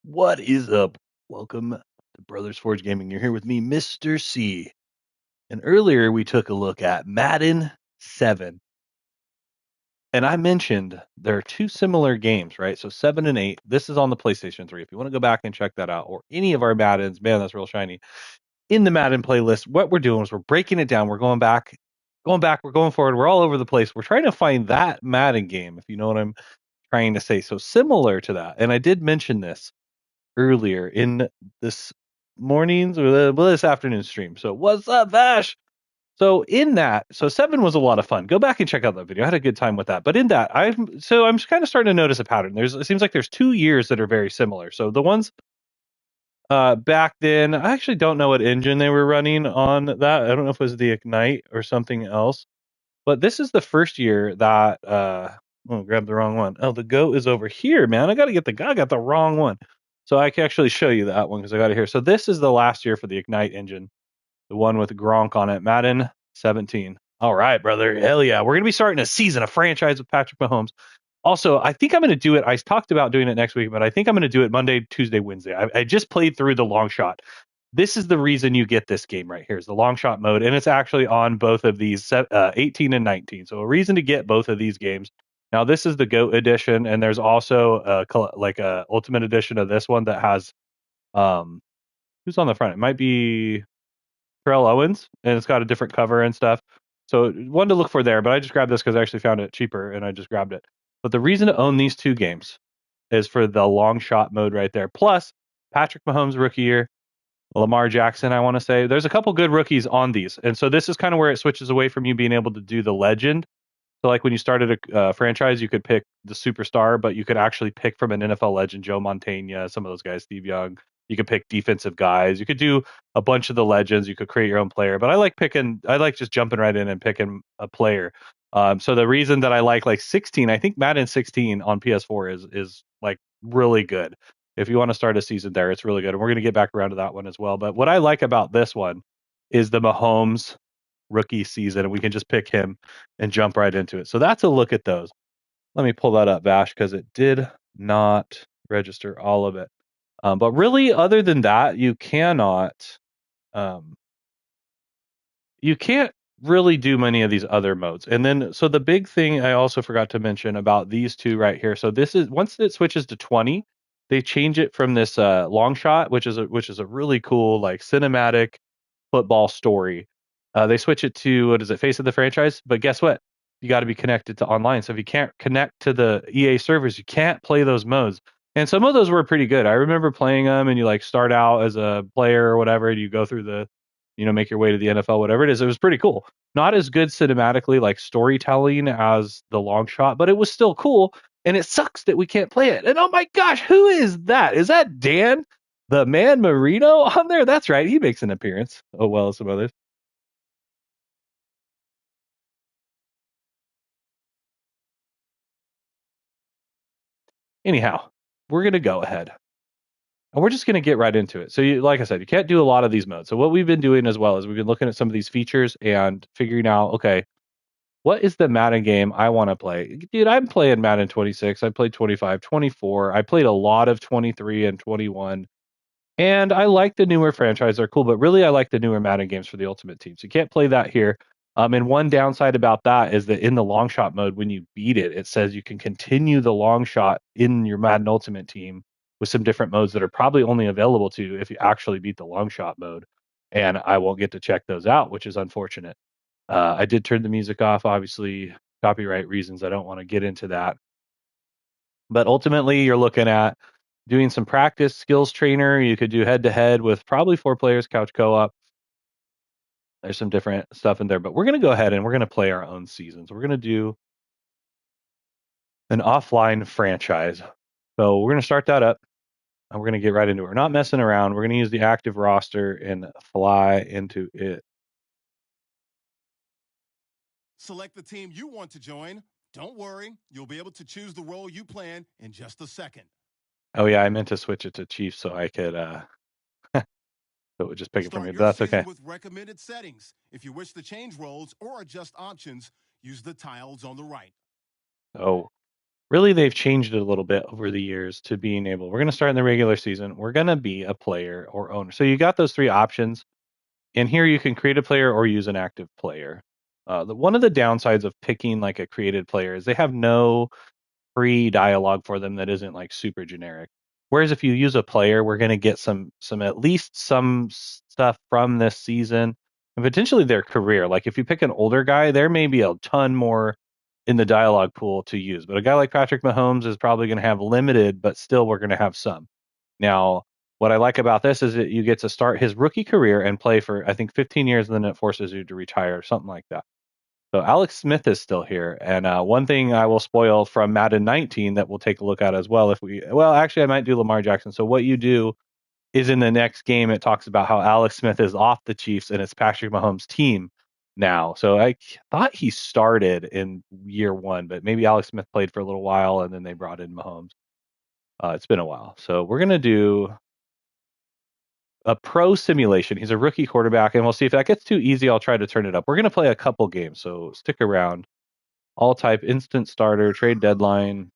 What is up? Welcome to Brothers Forge Gaming. You're here with me, Mr. C. And earlier we took a look at Madden 7. And I mentioned there are two similar games, right? So 7 and 8. This is on the PlayStation 3. If you want to go back and check that out, or any of our Maddens, man, that's real shiny. In the Madden playlist, what we're doing is we're breaking it down. We're going back, we're going forward. We're all over the place. We're trying to find that Madden game, if you know what I'm trying to say. So similar to that. And I did mention this earlier in this morning's or this afternoon stream. So what's up, Vash? So in that, so 7 was a lot of fun. Go back and check out that video. I had a good time with that. But in that, I'm kind of starting to notice a pattern. It seems like there's 2 years that are very similar. So the ones back then, I actually don't know what engine they were running on that. I don't know if it was the Ignite or something else. But this is the first year that oh, grab the wrong one. Oh, the goat is over here, man. I got the wrong one. So I can actually show you that one because I got it here. So this is the last year for the Ignite engine, the one with Gronk on it, Madden 17. All right, brother. Hell yeah. We're gonna be starting a season, a franchise with Patrick Mahomes. Also, I think I'm going to do it. I talked about doing it next week, but I think I'm going to do it Monday, Tuesday, Wednesday. I just played through the long shot. This is the reason you get this game right here is the long shot mode, and it's actually on both of these 18 and 19. So a reason to get both of these games. Now this is the GOAT edition, and there's also a ultimate edition of this one that has who's on the front. It might be Terrell Owens, and it's got a different cover and stuff. So one to look for there, but I just grabbed this because I actually found it cheaper, and I just grabbed it. But the reason to own these two games is for the long shot mode right there. Plus, Patrick Mahomes rookie year, Lamar Jackson, I want to say. There's a couple good rookies on these. And so this is kind of where it switches away from you being able to do the legend. So like when you started a franchise, you could pick the superstar, but you could actually pick from an NFL legend, Joe Montana, some of those guys, Steve Young. You could pick defensive guys. You could do a bunch of the legends. You could create your own player. But I like just jumping right in and picking a player. So the reason that I like 16, I think Madden 16 on PS4 is like really good. If you want to start a season there, it's really good. And we're going to get back around to that one as well. But what I like about this one is the Mahomes rookie season, and we can just pick him and jump right into it. So that's a look at those. Let me pull that up, Vash, because it did not register all of it. But really, other than that, um, you can't really do many of these other modes. And then, so the big thing I also forgot to mention about these two right here. So this is once it switches to 20, they change it from this long shot, which is a really cool like cinematic football story. They switch it to what is it, Face of the Franchise? But guess what? You got to be connected to online. So if you can't connect to the EA servers, you can't play those modes. And some of those were pretty good. I remember playing them, and you like start out as a player or whatever, and you go through make your way to the NFL, whatever it is. It was pretty cool. Not as good cinematically, like storytelling, as the long shot, but it was still cool. And it sucks that we can't play it. And oh my gosh, who is that? Is that Dan, the man Marino on there? That's right. He makes an appearance. Oh, well as some others. Anyhow, we're going to go ahead and we're just going to get right into it. So, like I said, you can't do a lot of these modes. So, what we've been doing as well is we've been looking at some of these features and figuring out, okay, what is the Madden game I want to play? Dude, I'm playing Madden 26. I played 25, 24. I played a lot of 23 and 21. And I like the newer franchise. They're cool, but really I like the newer Madden games for the Ultimate Team. So you can't play that here. And one downside about that is that in the long shot mode, when you beat it, it says you can continue the long shot in your Madden Ultimate Team with some different modes that are probably only available to you if you actually beat the long shot mode. And I won't get to check those out, which is unfortunate. I did turn the music off, obviously, copyright reasons. I don't want to get into that. But ultimately, you're looking at doing some practice skills trainer. You could do head to head with probably 4 players, couch co op. There's some different stuff in there, but we're going to go ahead and we're going to play our own seasons. We're going to do an offline franchise. So we're going to start that up and we're going to get right into it. We're not messing around. We're going to use the active roster and fly into it. Select the team you want to join. Don't worry, you'll be able to choose the role you plan in just a second. Oh, yeah, I meant to switch it to Chiefs so I could, so it would just pick it from Start me, but your that's season okay. with recommended settings. If you wish to change roles or adjust options, use the tiles on the right. Oh, really they've changed it a little bit over the years to being able, we're going to start in the regular season. We're going to be a player or owner. So you got those three options. And here you can create a player or use an active player. One of the downsides of picking like a created player is they have no free dialogue for them that isn't like super generic. Whereas if you use a player, we're going to get some at least some stuff from this season and potentially their career. Like if you pick an older guy, there may be a ton more in the dialogue pool to use. But a guy like Patrick Mahomes is probably going to have limited, but still we're going to have some. Now, what I like about this is that you get to start his rookie career and play for I think 15 years, and then it forces you to retire, something like that. So Alex Smith is still here, and one thing I will spoil from Madden 19 that we'll take a look at as well. Well, actually, I might do Lamar Jackson. So what you do is in the next game, it talks about how Alex Smith is off the Chiefs and it's Patrick Mahomes' team now. So I thought he started in year one, but maybe Alex Smith played for a little while and then they brought in Mahomes. It's been a while, so we're gonna do a pro simulation. He's a rookie quarterback, and we'll see if that gets too easy. I'll try to turn it up. We're gonna play a couple games, so stick around. All type instant starter, trade deadline.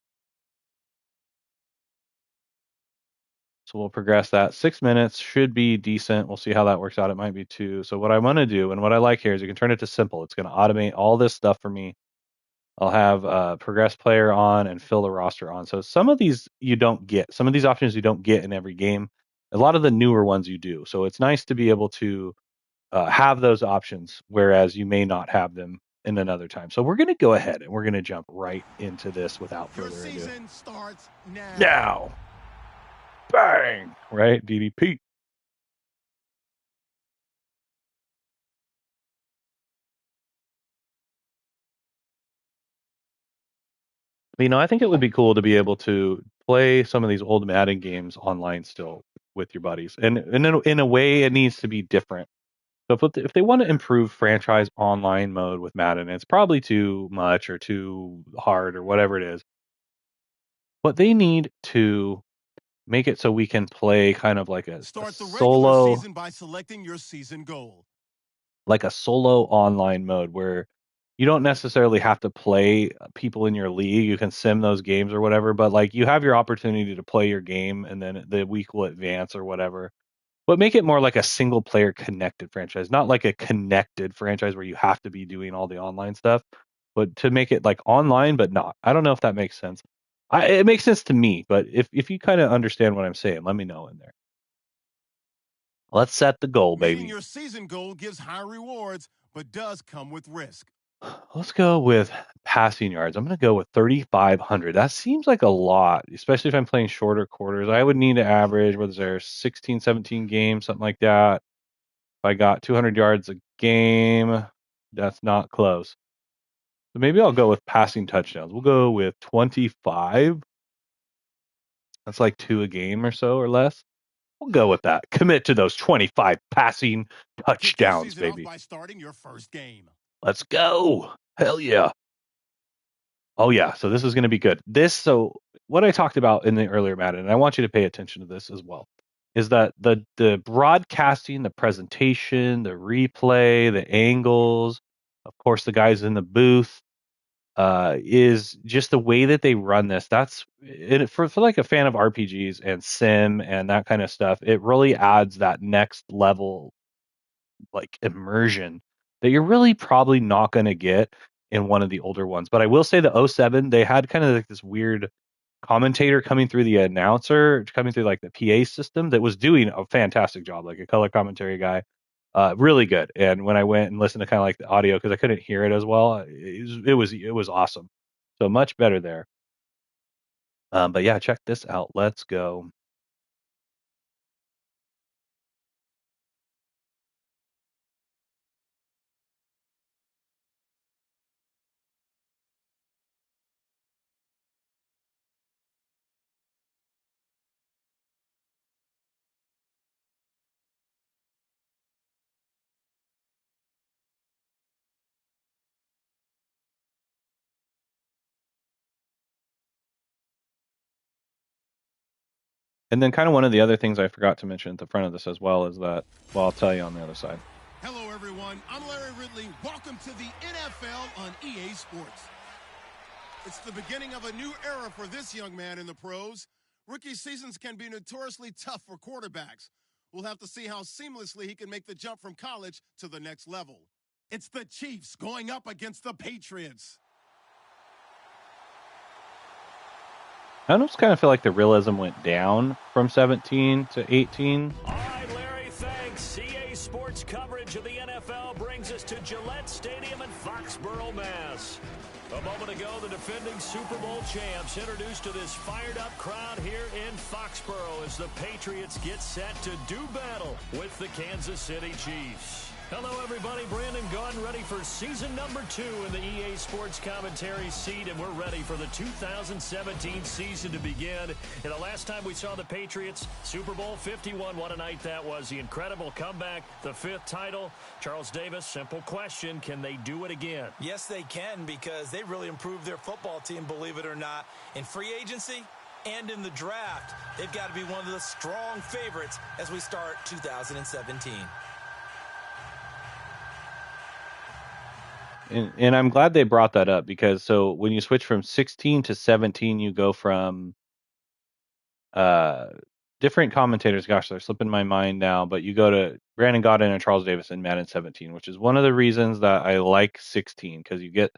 So we'll progress that. 6 minutes should be decent. We'll see how that works out. It might be two. So what I want to do and what I like here is you can turn it to simple. It's going to automate all this stuff for me. I'll have progress player on and fill the roster on. So some of these you don't get. Some of these options you don't get in every game. A lot of the newer ones you do. So it's nice to be able to have those options, whereas you may not have them in another time. So we're going to go ahead and we're going to jump right into this without Your further ado. season starts now. Now, bang, right? DDP. I think it would be cool to be able to play some of these old Madden games online still with your buddies, and in a way, it needs to be different. So if they want to improve franchise online mode with Madden, it's probably too much or too hard or whatever it is. But they need to make it so we can play kind of a Start the regular solo, season by selecting your season goal. like a solo online mode where you don't necessarily have to play people in your league. You can sim those games or whatever, but like you have your opportunity to play your game and then the week will advance or whatever. But make it more like a single player connected franchise, not like a connected franchise where you have to be doing all the online stuff, but to make it like online, but not. I don't know if that makes sense. It makes sense to me, but if you kind of understand what I'm saying, let me know in there. Let's set the goal, Meeting baby. your season goal gives high rewards, but does come with risk. Let's go with passing yards. I'm going to go with 3,500. That seems like a lot, especially if I'm playing shorter quarters. I would need to average, what is there, 16, 17 games, something like that. If I got 200 yards a game, that's not close. So maybe I'll go with passing touchdowns. We'll go with 25. That's like two a game or so or less. We'll go with that. Commit to those 25 passing Kick your touchdowns, season off baby. by starting your first game. Let's go. Hell yeah. Oh yeah, so this is going to be good. So what I talked about in the earlier Madden, and I want you to pay attention to this as well, is that the broadcasting, the presentation, the replay, the angles, of course the guys in the booth, is just the way that they run this. That's it for like a fan of RPGs and sim and that kind of stuff. It really adds that next level like immersion that you're really probably not going to get in one of the older ones. But I will say the '07, they had kind of like this weird commentator coming through the announcer, coming through like the PA system that was doing a fantastic job, like a color commentary guy. Really good. And when I went and listened to kind of like the audio, because I couldn't hear it as well, it was awesome. So much better there. But yeah, check this out. Let's go. And then kind of one of the other things I forgot to mention at the front of this as well is that, well, I'll tell you on the other side. Hello, everyone. I'm Larry Ridley. Welcome to the NFL on EA Sports. It's the beginning of a new era for this young man in the pros. Rookie seasons can be notoriously tough for quarterbacks. We'll have to see how seamlessly he can make the jump from college to the next level. It's the Chiefs going up against the Patriots. I almost kind of feel like the realism went down from 17 to 18. All right, Larry, thanks. CA Sports coverage of the NFL brings us to Gillette Stadium in Foxborough, Mass. A moment ago, the defending Super Bowl champs introduced to this fired-up crowd here in Foxborough as the Patriots get set to do battle with the Kansas City Chiefs. Hello, everybody. Brandon Gaudin ready for season number 2 in the EA Sports commentary seat, and we're ready for the 2017 season to begin. And the last time we saw the Patriots, Super Bowl 51, what a night that was. The incredible comeback, the 5th title. Charles Davis, simple question, can they do it again? Yes, they can, because they really improved their football team, believe it or not. In free agency and in the draft, they've got to be one of the strong favorites as we start 2017. And I'm glad they brought that up, because so when you switch from 16 to 17, you go from different commentators. Gosh, they're slipping my mind now, but you go to Brandon Gaudin and Charles Davis in Madden 17, which is one of the reasons that I like 16, because you get,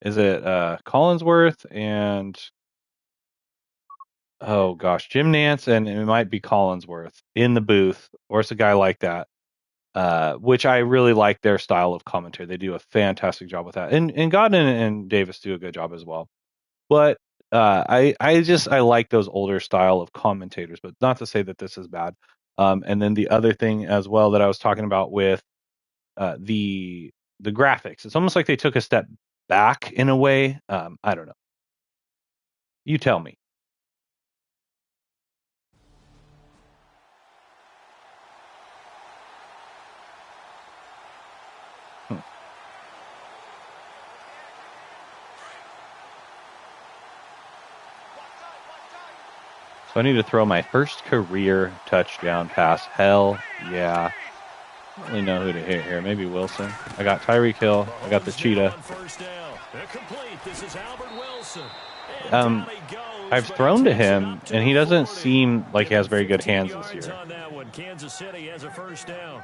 is it Collinsworth and, oh gosh, Jim Nance, and it might be Collinsworth in the booth, or it's a guy like that. Which I really like their style of commentary. They do a fantastic job with that. And Godwin and Davis do a good job as well. But I like those older style of commentators, but not to say that this is bad. And then the other thing as well that I was talking about with the graphics, it's almost like they took a step back in a way. I don't know. You tell me. So I need to throw my first career touchdown pass. Hell yeah. I don't really know who to hit here. Maybe Wilson. I got Tyreek Hill. I got the cheetah. I've thrown to him, and he doesn't seem like he has very good hands this year. Kansas City has a first down.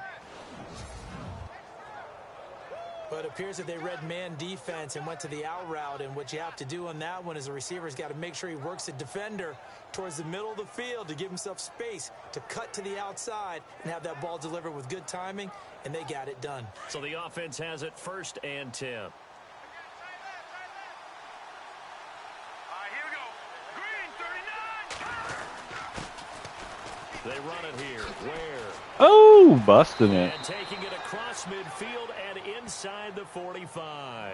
But it appears that they read man defense and went to the out route, and what you have to do on that one is the receiver's got to make sure he works the defender towards the middle of the field to give himself space to cut to the outside and have that ball delivered with good timing, and they got it done. So the offense has it 1st and 10. Here we go. Green 39. They run it here. Where? Oh, busting it. And taking it across midfield and inside the 45.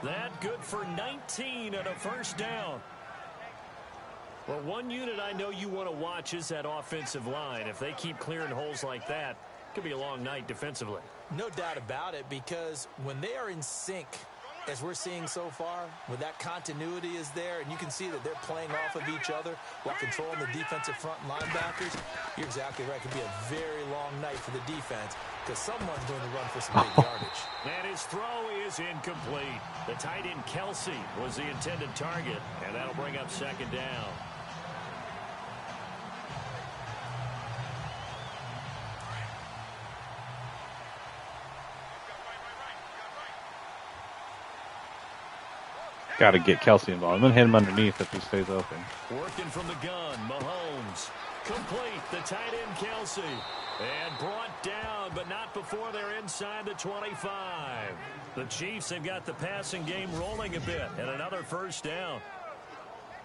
That good for 19 and a first down. Well, one unit I know you want to watch is that offensive line. If they keep clearing holes like that, it could be a long night defensively. No doubt about it, because when they are in sync, as we're seeing so far, when that continuity is there, and you can see that they're playing off of each other while controlling the defensive front linebackers, you're exactly right. It could be a very long night for the defense, because someone's going to run for some big yardage. And his throw is incomplete. The tight end Kelsey was the intended target, and that'll bring up 2nd down. Got to get Kelsey involved. I'm going to hit him underneath if he stays open. Working from the gun, Mahomes. Complete, the tight end Kelsey. And brought down, but not before they're inside the 25. The Chiefs have got the passing game rolling a bit, and another first down.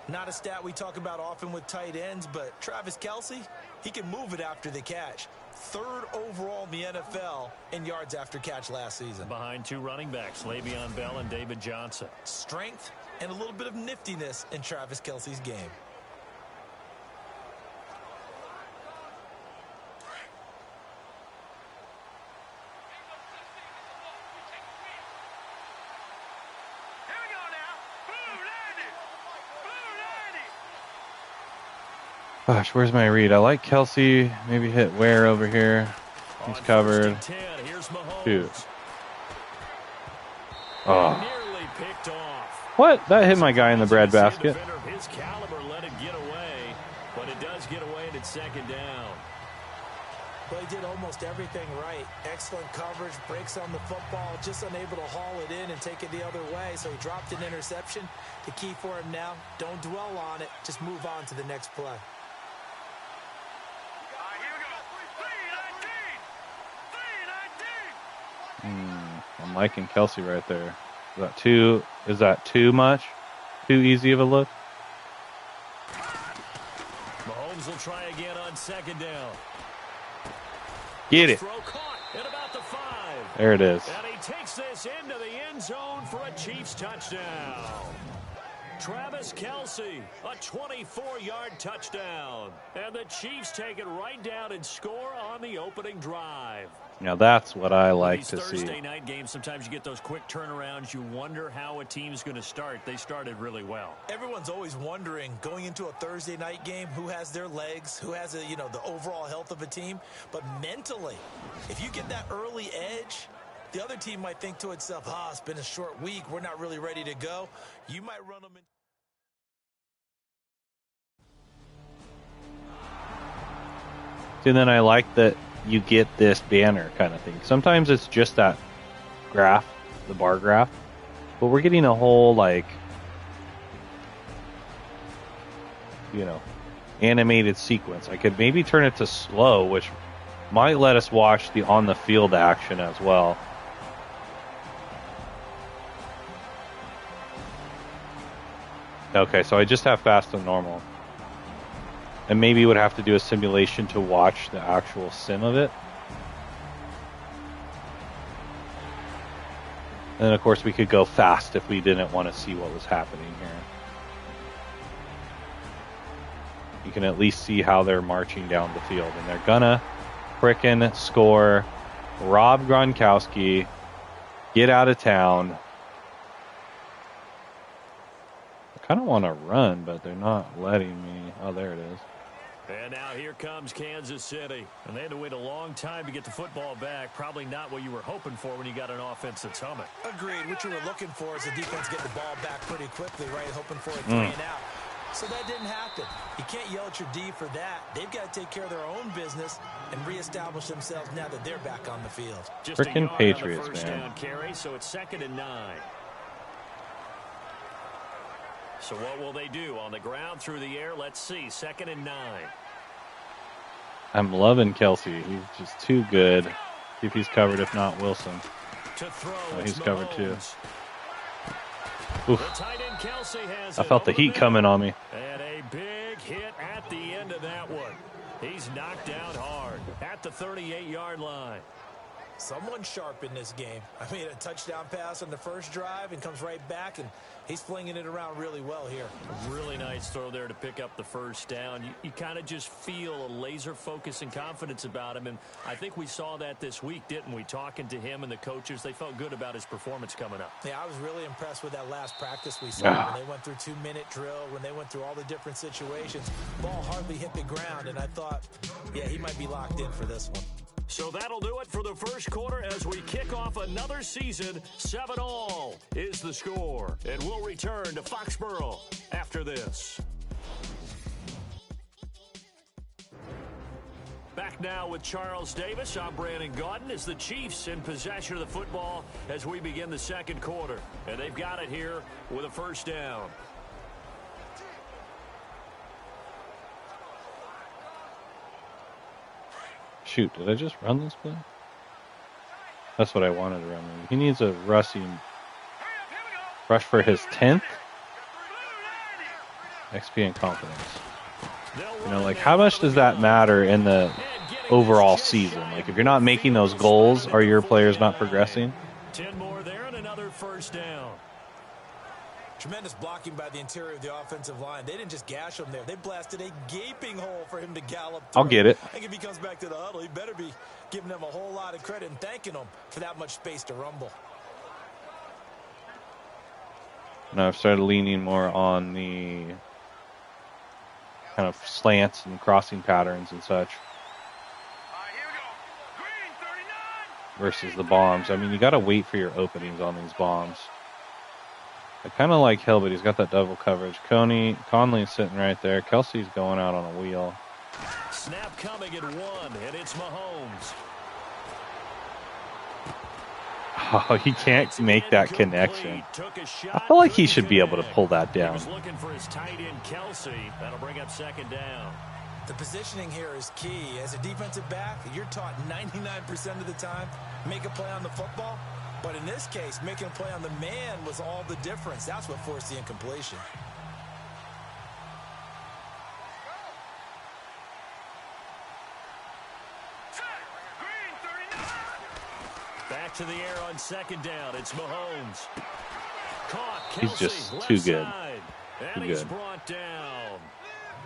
Not a stat we talk about often with tight ends, but Travis Kelsey, he can move it after the catch. 3rd overall in the NFL in yards after catch last season. Behind 2 running backs, Le'Veon Bell and David Johnson. Strength and a little bit of niftiness in Travis Kelsey's game. Gosh, where's my read? I like Kelsey. Maybe hit Ware over here. He's covered. Here's Mahomes. Shoot. Oh. Nearly picked off. What? That hit my guy in the breadbasket. His caliber let it get away, but it does get away and it's second down. Well, he did almost everything right. Excellent coverage, breaks on the football, just unable to haul it in and take it the other way. So he dropped an interception. The key for him now, don't dwell on it. Just move on to the next play. All right, here we go. 3-19. I'm liking Kelsey right there. Is that too much? Too easy of a look? Mahomes will try again on second down. Get it. Throw caught at about the 5. There it is. And he takes this into the end zone for a Chiefs touchdown. Travis Kelce, a 24-yard touchdown. And the Chiefs take it right down and score on the opening drive. Now that's what I like to see. Thursday night games, sometimes you get those quick turnarounds. You wonder how a team's going to start. They started really well. Everyone's always wondering, going into a Thursday night game, who has their legs, who has the overall health of a team. But mentally, if you get that early edge, the other team might think to itself, it's been a short week. We're not really ready to go. You might run them in. And then I like that you get this banner kind of thing. Sometimes it's just that graph, the bar graph, but we're getting a whole animated sequence. I could maybe turn it to slow, which might let us watch the on the field action as well. Okay, so I just have fast and normal. And maybe would have to do a simulation to watch the actual sim of it. And then, of course, we could go fast if we didn't want to see what was happening here. You can at least see how they're marching down the field. And they're gonna frickin' score. Rob Gronkowski. Get out of town. I kind of want to run, but they're not letting me. Oh, there it is. And now here comes Kansas City. And they had to wait a long time to get the football back. Probably not what you were hoping for when you got an offense that's humming. Agreed. What you were looking for is the defense getting the ball back pretty quickly, right? Hoping for a 3 and out. So that didn't happen. You can't yell at your D for that. They've got to take care of their own business and reestablish themselves now that they're back on the field. Just Frickin' Patriots, first man. Down carry, so it's 2nd and 9. So what will they do? On the ground, through the air, let's see. 2nd and 9. I'm loving Kelsey. He's just too good. See if he's covered. If not, Wilson. To throw, he's covered too. The tight end Kelsey has I felt the heat coming on me. And a big hit at the end of that one. He's knocked down hard at the 38-yard line. Someone sharp in this game. I mean, a touchdown pass on the first drive and comes right back, and he's flinging it around really well here. Really nice throw there to pick up the first down. You kind of just feel a laser focus and confidence about him, and I think we saw that this week, didn't we? Talking to him and the coaches, they felt good about his performance coming up. Yeah, I was really impressed with that last practice we saw when they went through 2-minute drill, when they went through all the different situations. Ball hardly hit the ground, and I thought, yeah, he might be locked in for this one. So that'll do it for the first quarter as we kick off another season. 7-all is the score. And we'll return to Foxborough after this. Back now with Charles Davis. I'm Brandon Gaudin as the Chiefs in possession of the football as we begin the second quarter. And they've got it here with a first down. Shoot, did I just run this play? That's what I wanted to run. He needs a rush for his 10th. XP and confidence. How much does that matter in the overall season? Like, if you're not making those goals, are your players not progressing? 10 more there and another first down. Tremendous blocking by the interior of the offensive line. They didn't just gash him there. They blasted a gaping hole for him to gallop through. I'll get it. I think if he comes back to the huddle, he better be giving them a whole lot of credit and thanking them for that much space to rumble. And I've started leaning more on the kind of slants and crossing patterns and such versus the bombs. I mean, you got to wait for your openings on these bombs. I kind of like Hill, but he's got that double coverage. Conley's sitting right there. Kelsey's going out on a wheel. Snap coming at 1, and it's Mahomes. Oh, he can't make that connection. I feel like he should be able to pull that down. He was looking for his tight end, Kelsey. That'll bring up 2nd down. The positioning here is key. As a defensive back, you're taught 99% of the time, make a play on the football. But in this case, making a play on the man was all the difference. That's what forced the incompletion. Back to the air on 2nd down. It's Mahomes. Caught. He's Kelsey, just left too good. side. And Too he's good. brought down.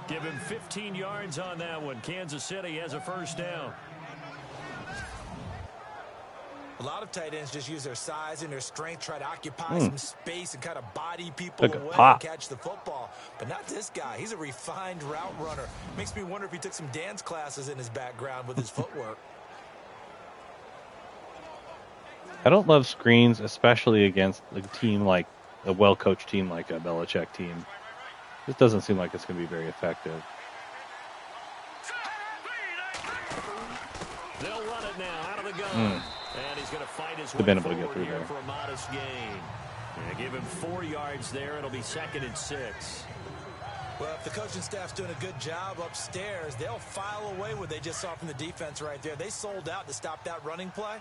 Give him 15 yards on that one. Kansas City has a 1st down. A lot of tight ends just use their size and their strength, try to occupy some space and kind of body people Took a away pop. and catch the football. But not this guy. He's a refined route runner. Makes me wonder if he took some dance classes in his background with his footwork. I don't love screens, especially against a team like a well-coached team like a Belichick team. This doesn't seem like it's going to be very effective. They'll run it now out of the gun. And he's going to fight his way been able to get forward through here there. for a modest gain. Yeah, give him 4 yards there. It'll be 2nd and 6. Well, if the coaching staff's doing a good job upstairs, they'll file away what they just saw from the defense right there. They sold out to stop that running play.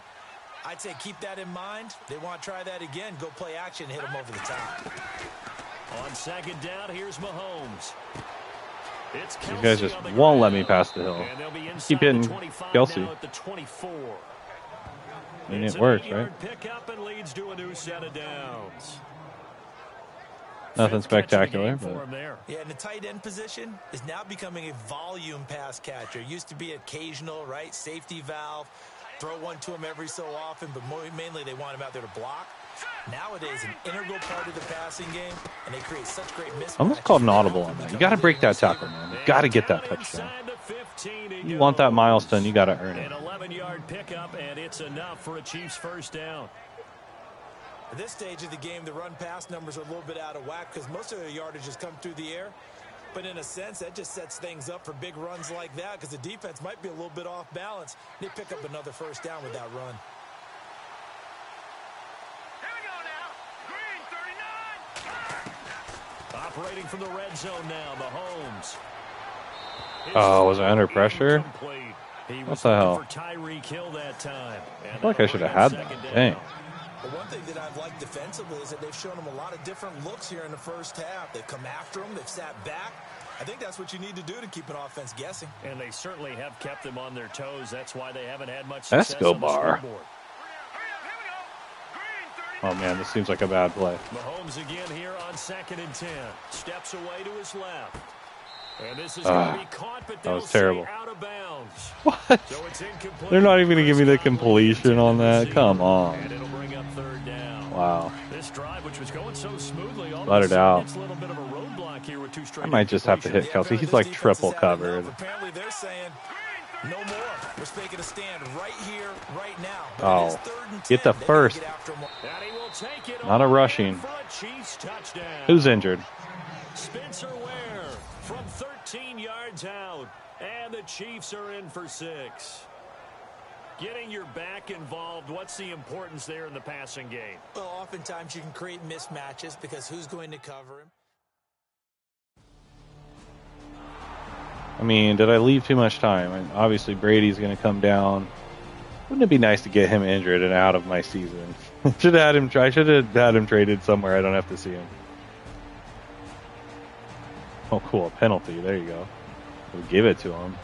I'd say keep that in mind. They want to try that again. Go play action, hit them over the top. On 2nd down, here's Mahomes. It's You Kelsey guys just on the won't let me ground. pass the hill. And they'll be inside Keep hitting the 25 Kelsey. now at the 24. I mean, It's it an works, 8-yard right? pickup and leads to a new set of downs. Nothing 5th catch of the spectacular, game for but him there. Yeah, and the tight end position is now becoming a volume pass catcher. Used to be occasional, right? Safety valve. Throw one to him every so often, but mainly they want him out there to block. Nowadays, an integral part of the passing game, and they create such great mismatches. almost called an audible on that. You got to break that tackle, man. You got to get that touchdown. You want that milestone, you got to earn it. An 11-yard pickup, and it's enough for a Chiefs 1st down. At this stage of the game, the run-pass numbers are a little bit out of whack because most of their yardage has come through the air. But in a sense, that just sets things up for big runs like that because the defense might be a little bit off balance. They pick up another 1st down with that run. Here we go now. Green 39. Operating from the red zone now, Mahomes. Oh, was I under pressure? Incomplete. He What was the hell? looking for Tyreek Hill that time. I feel like I should have had that. Dang. But one thing that I've liked defensively is that they've shown them a lot of different looks here in the 1st half. They've come after them. They've sat back. I think that's what you need to do to keep an offense guessing. And they certainly have kept them on their toes. That's why they haven't had much success on the Escobar. scoreboard. Here we go. Green 39. Oh, man, this seems like a bad play. Mahomes again here on 2nd and 10. Steps away to his left. And this is going to be caught, but that was they'll say terrible. out of bounds. What? So it's incomplete. They're not even going to give me the completion on that. Come on. And it'll bring up 3rd down. Wow. This drive, which was going so smoothly, all Let of a it sudden out. it's a little bit of a roadblock here with 2 straight. I might just have to hit incompletions. Kelsey. He's This like defense triple has had enough. covered. Apparently they're saying, no more. We're making a stand right here, right now. Oh, It is 3rd and 10. get the They gotta first. get after 'em. And he will take it Not a all rushing. for a Chiefs touchdown. Who's injured? Spencer Ware from 13 yards out. And the Chiefs are in for 6. Getting your back involved, what's the importance there in the passing game? Well, oftentimes you can create mismatches because who's going to cover him? I mean, did I leave too much time? And obviously, Brady's going to come down. Wouldn't it be nice to get him injured and out of my season? Should have had him. I should have had him traded somewhere. I don't have to see him. Oh, cool. A penalty. There you go. We'll give it to him.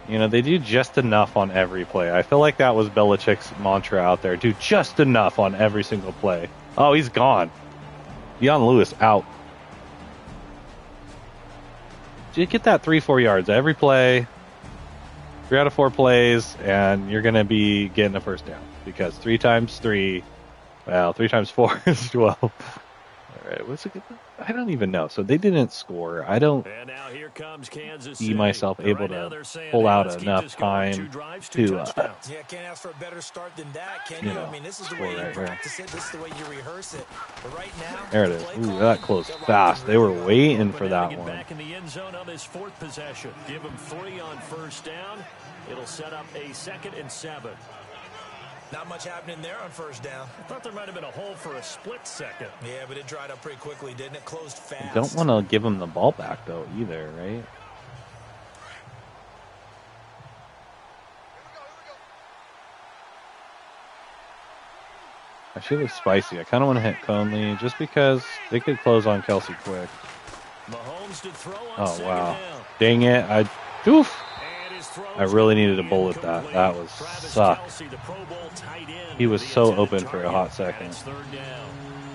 You know, they do just enough on every play. I feel like that was Belichick's mantra out there. Do just enough on every single play. Oh, he's gone. Deion Lewis out. You get that 3-4 yards every play. 3 out of 4 plays, and you're going to be getting a 1st down. Because 3 times 3, well, 3 times 4 is 12. All right, what's it? I don't even know. So they didn't score. I don't And now here comes Kansas see City. myself And able right now to they're saying, pull hey, out let's keep enough this going. 2 time drives, 2 to, touchdowns. Yeah, can't ask for a better start than that, can you you? know, I mean, this is the score way you right here. practice it. This is the way you rehearse it. But right now, There it the is. play Ooh, calling, that closed they're locked fast. in They were really well. waiting But for now to that get one. back in the end zone on his 4th possession. Give him 3 on 1st down. It'll set up a 2nd and 7. Not much happening there on 1st down. I thought there might have been a hole for a split second. Yeah, but it dried up pretty quickly, didn't it? Closed fast. I don't want to give him the ball back, though, either, right? I should have spicy. I kind of want to hit Conley just because they could close on Kelsey quick. Mahomes to throw on Oh, 2nd wow. down. Dang it. Oof. And his throw's I really gonna needed be to bullet that. incomplete. That was Travis sucked. Kelce, the Pro Bowl tight end, He was the so intended open for a target, hot and second. it's 3rd down.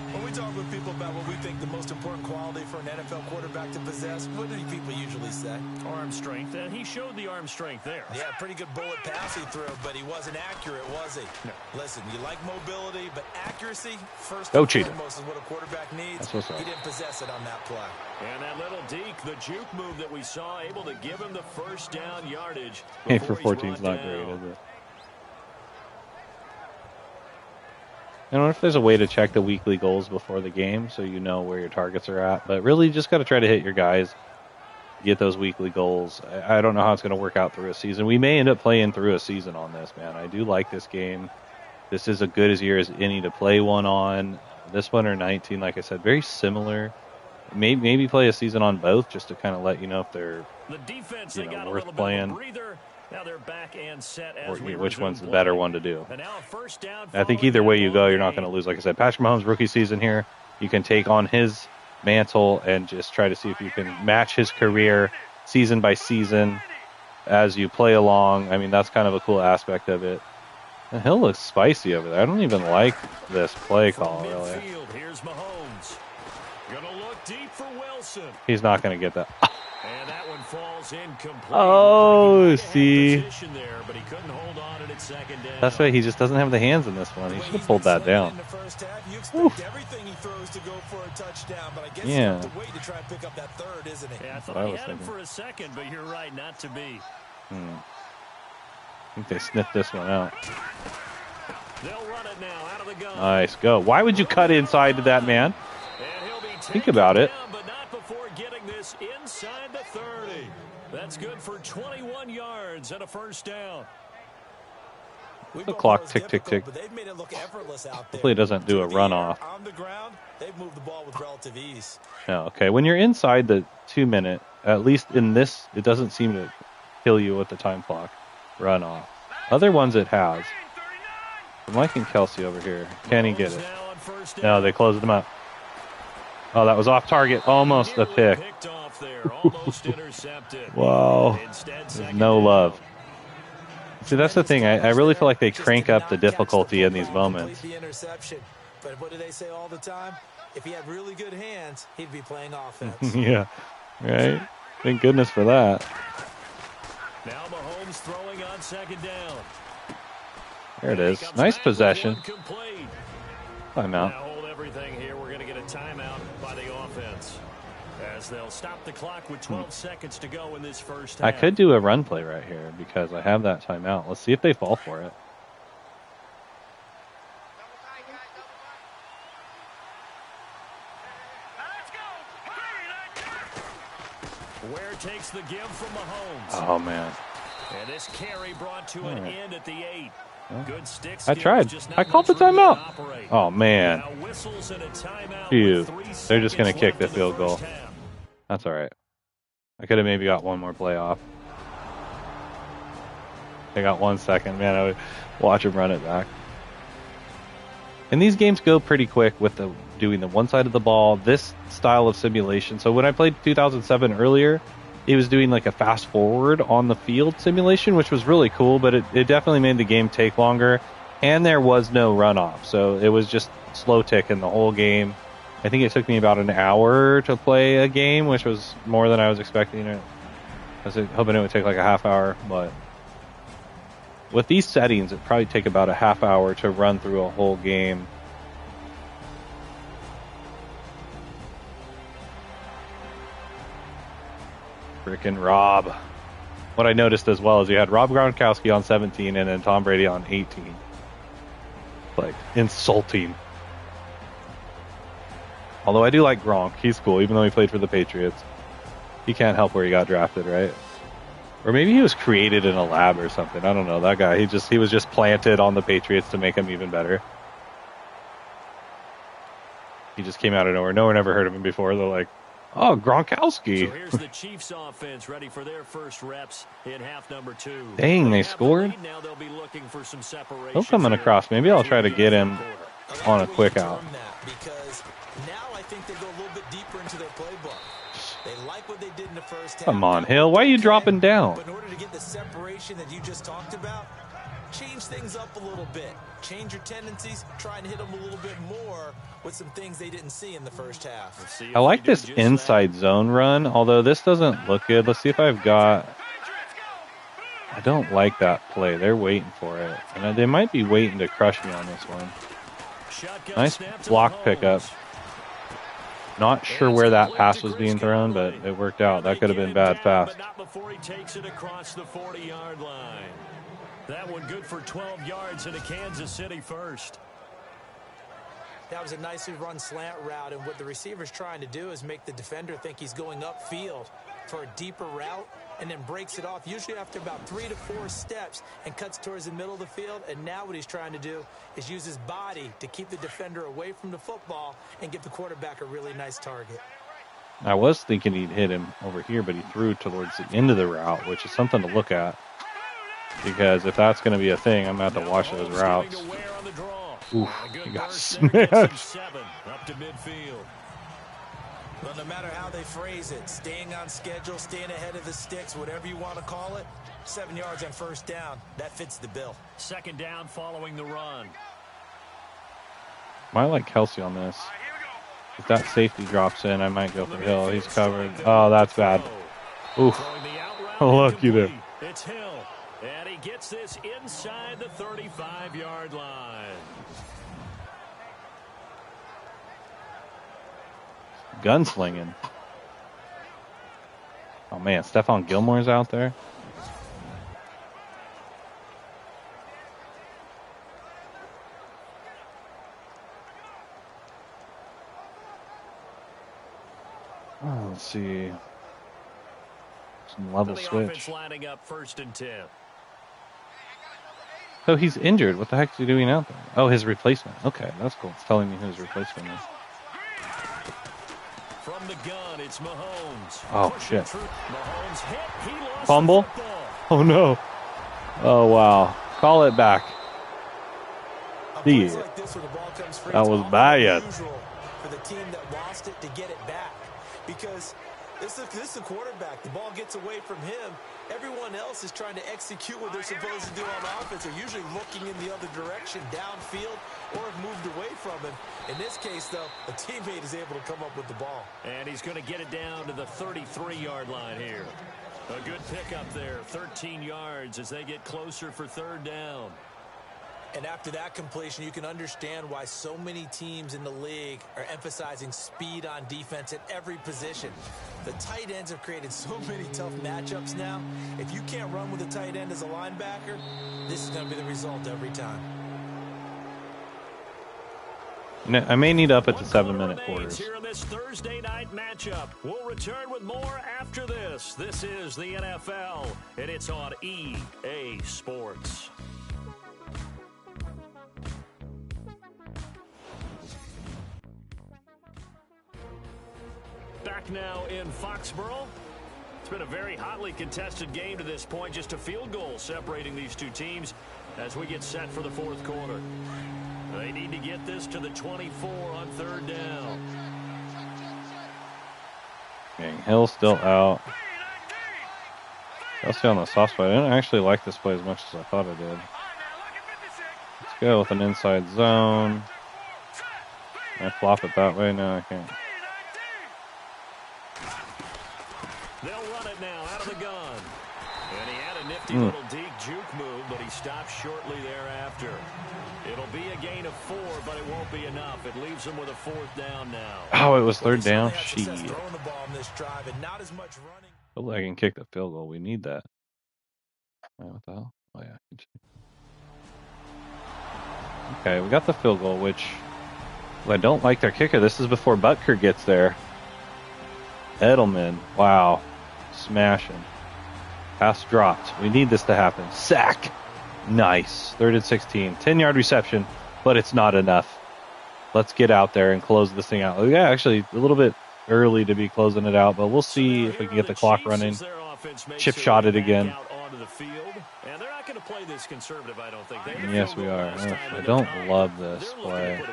When we talk with people about what we think the most important quality for an NFL quarterback to possess, what do people usually say? Arm strength, and he showed the arm strength there. Yeah, pretty good bullet pass he threw, but he wasn't accurate, was he? No. Listen, you like mobility, but accuracy, first Go and Cheetah. foremost, is what a quarterback needs. That's what's up. He didn't possess it on that play. And that little deke, the juke move that we saw, able to give him the 1st down yardage. Hey, for before he's 14 is brought not great, down. is it? I don't know if there's a way to check the weekly goals before the game so you know where your targets are at, but really you just got to try to hit your guys, get those weekly goals. I don't know how it's going to work out through a season. We may end up playing through a season on this, man. I do like this game. This is as good as year as any to play one on. This one or 19, like I said, very similar. Maybe play a season on both just to kind of let you know if they're The defense, you they know, got a worth little playing. bit of a breather. Now they're back and set or as we which resume one's the play. better one to do. And now a 1st down. I think following either that way you go, long you're not gain. going to lose. Like I said, Patrick Mahomes' rookie season here, you can take on his mantle and just try to see if you can match his career season by season as you play along. I mean, that's kind of a cool aspect of it. And Hill looks spicy over there. I don't even like this play call, From really. midfield, here's Mahomes. Gonna look deep for Wilson. He's not going to get that. And that one falls incomplete. Oh, He might have had see. position there, but he couldn't hold on at 2nd down. That's why he just doesn't have the hands in this one. He should have pulled that down. In the first half, you expect everything he throws to go for a touchdown, but I guess Yeah. he's got to wait to try and pick up that 3rd, isn't he? Yeah, I thought what I he was had him thinking. for a second, but you're right, not to be. I think they sniffed this one out. They'll run it now out of the gun. Nice, go. Why would you cut inside to that man? And he'll be Think taken about it. down, but not before getting this inside the 30. That's good for 21 yards and a 1st down. We The both clock know it's tick, tick, difficult, tick. But they've made it look effortless out there. Hopefully it doesn't do a Through the air, runoff. On the ground, they've moved the ball with relative ease. No, okay. When you're inside the 2 minute, at least in this, it doesn't seem to kill you with the time clock runoff. Other ones it has. I'm liking Kelsey over here. Can he get Mahomes it? now on 1st down. No, they closed him up. Oh, that was off target. Almost a Nearly pick. picked off there, almost intercepted. Whoa. Instead, There's 2nd no down. love. See, that's the thing. I really feel like they Just crank did up the not catch difficulty in these football and moments. complete the interception. But what do they say all the time? If he had really good hands, he'd be playing offense. Yeah, right? Thank goodness for that. Now Mahomes throwing on 2nd down. There it And he is. comes Nice back with possession. one complete. Timeout. Now hold everything here. We're going to get a timeout by the offense as they'll stop the clock with 12 seconds to go in this 1st half. I could do a run play right here because I have that timeout. Let's see if they fall for it. Let's go. Ware takes the give from Mahomes. Oh, man. And this carry brought to an end at the 8. Good stick I skills, tried. just I not called the much room to timeout. operate. Oh, man. Now whistles and a timeout Phew. with 3 They're just going seconds to kick left the in field goal. first half. That's all right. I could have maybe got one more play off. They got 1 second. Man, I would watch him run it back. And these games go pretty quick with doing the one side of the ball, this style of simulation. So when I played 2007 earlier, it was doing like a fast forward on the field simulation, which was really cool, but it definitely made the game take longer. And there was no runoff. So it was just slow ticking the whole game. I think it took me about an hour to play a game, which was more than I was expecting. I was hoping it would take like a half hour, but with these settings, it'd probably take about a half hour to run through a whole game. Frickin' Rob. What I noticed as well is you had Rob Gronkowski on 17 and then Tom Brady on 18. Like, insulting. Although I do like Gronk. He's cool, even though he played for the Patriots. He can't help where he got drafted, right? Or maybe he was created in a lab or something. I don't know. That guy, he was just planted on the Patriots to make him even better. He just came out of nowhere. No one ever heard of him before. They're like, oh, Gronkowski. So here's the Chiefs offense ready for their first reps in half number 2. Dang, they scored. Now they'll be looking for some separation. He'll coming across. Maybe I'll try to get him on a quick out. Because now I think they go a little bit deeper into their playbook. They like what they did in the first half. Come on, Hill. Why are you dropping down? But in order to get the separation that you just talked about, change things up a little bit. Change your tendencies. Try and hit them a little bit more with some things they didn't see in the first half. I like this inside zone run, although this doesn't look good. Let's see if I've got... I don't like that play. They're waiting for it. And they might be waiting to crush me on this one. Nice block pickup. Not sure where that pass was being thrown, but it worked out. That could have been bad fast. But not before he takes it across the 40-yard line. That one good for 12 yards into Kansas City first. That was a nicely run slant route, and what the receiver's trying to do is make the defender think he's going upfield for a deeper route, and then breaks it off, usually after about 3 to 4 steps, and cuts towards the middle of the field. And now what he's trying to do is use his body to keep the defender away from the football and give the quarterback a really nice target. I was thinking he'd hit him over here, but he threw towards the end of the route, which is something to look at. Because if that's going to be a thing, I'm going to have to watch those routes. Oof, he got smashed. Up to midfield. Well, no matter how they phrase it, staying on schedule, staying ahead of the sticks, whatever you want to call it, 7 yards on first down, that fits the bill. Second down following the run. I like Kelsey on this. If that safety drops in, I might go for Hill. He's covered. Oh, that's bad. Oof. Lucky there. It's Hill. And he gets this inside the 35-yard line. Gunslinging. Oh, man. Stephon Gilmore's out there. Oh, let's see. Some level switch. Lining up 1st and 10. So he's injured. What the heck is he doing out there? Oh, his replacement. Okay, that's cool. It's telling me who his replacement is. From the gun, it's Mahomes. Oh, shit. Mahomes hit. He lost Fumble? the football. Oh, no. Oh, wow. Call it back. Yeah. Like this, where the ball comes free, That was bad. For the team that lost it to get it back. Because this is a quarterback. The ball gets away from him. Everyone else is trying to execute what they're supposed to do on offense. They're usually looking in the other direction, downfield, or have moved away from him. In this case, though, a teammate is able to come up with the ball. And he's going to get it down to the 33-yard line here. A good pickup there, 13 yards as they get closer for 3rd down. And after that completion, you can understand why so many teams in the league are emphasizing speed on defense at every position. The tight ends have created so many tough matchups now. If you can't run with a tight end as a linebacker, this is going to be the result every time. I may need up it to 7-minute quarters. Here in this Thursday night matchup. We'll return with more after this. This is the NFL, and it's on EA Sports. Back now in Foxborough. It's been a very hotly contested game to this point. Just a field goal separating these two teams as we get set for the 4th quarter. They need to get this to the 24 on 3rd down. Dang, Hill's still out. Kelsey on the soft spot. I didn't actually like this play as much as I thought I did. Let's go with an inside zone. Can I flop it that way? No, I can't. They'll run it now out of the gun. And he had a nifty little deep juke move, but he stopped shortly thereafter. It'll be a gain of 4, but it won't be enough. It leaves him with a 4th down now. Oh, it was 3rd down? Shit. Throwing the ball on this drive and not as much running. Hopefully I can kick the field goal. We need that. What the hell? Oh, yeah. Okay, we got the field goal, which I don't like their kicker. This is before Butker gets there. Edelman. Wow. Smashing. Pass dropped. We need this to happen. Sack. Nice. 3rd and 16. 10-yard reception, but it's not enough. Let's get out there and close this thing out. Yeah, actually, a little bit early to be closing it out, but we'll see if we can get the clock running. Chip shot it again. And they're not going to play this conservative, I don't think. Yes, we are. I don't love this play. Oh,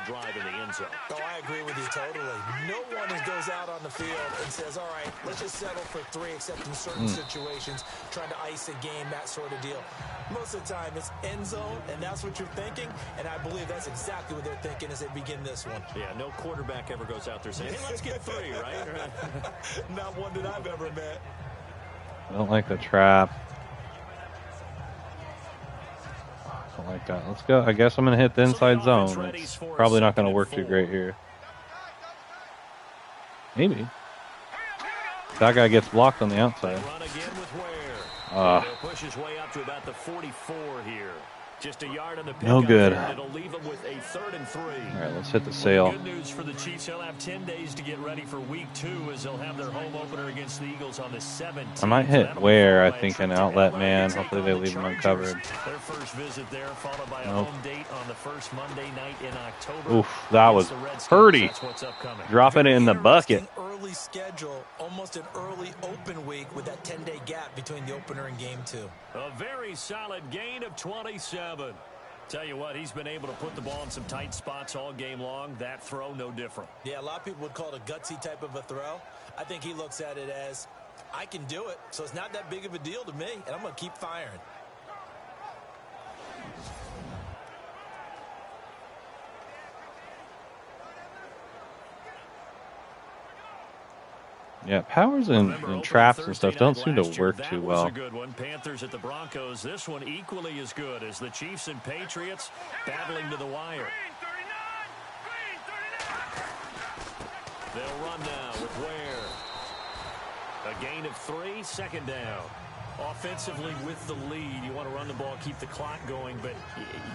I agree with you totally. No one goes out on the field and says, all right, let's just settle for 3, except in certain situations, trying to ice a game, that sort of deal. Most of the time, it's end zone, and that's what you're thinking, and I believe that's exactly what they're thinking as they begin this one. Yeah, no quarterback ever goes out there saying, hey, let's get 3, right? Not one that I've ever met. I don't like the trap. I don't like that. Let's go. I guess I'm going to hit the inside zone. It's probably not going to work too great here. Maybe. That guy gets blocked on the outside. Push his way up to about the 44 here. Just a yard on the no good. It'll leave him with a 3rd and 3. All right, let's hit the sail. Good news for the Chiefs. They'll have 10 days to get ready for week 2 as they'll have their home opener against the Eagles on the 17th. I might hit Ware, I think, an outlet man. Hopefully they leave him uncovered. Their first visit there, followed by a home date on the first Monday night in October. Oof, that was Purdy. Dropping it in the bucket. Early schedule, almost an early open week with that 10-day gap between the opener and game 2. A very solid gain of 27. Tell you what, he's been able to put the ball in some tight spots all game long. That throw, no different. Yeah, a lot of people would call it a gutsy type of a throw. I think he looks at it as, I can do it, so it's not that big of a deal to me, and I'm going to keep firing. Yeah, powers and traps and stuff don't seem to work too well. That was a good one. Panthers at the Broncos. This one equally as good as the Chiefs and Patriots battling to the wire. They'll run now with Ware. A gain of 3, 2nd down. Offensively with the lead, you want to run the ball, keep the clock going, but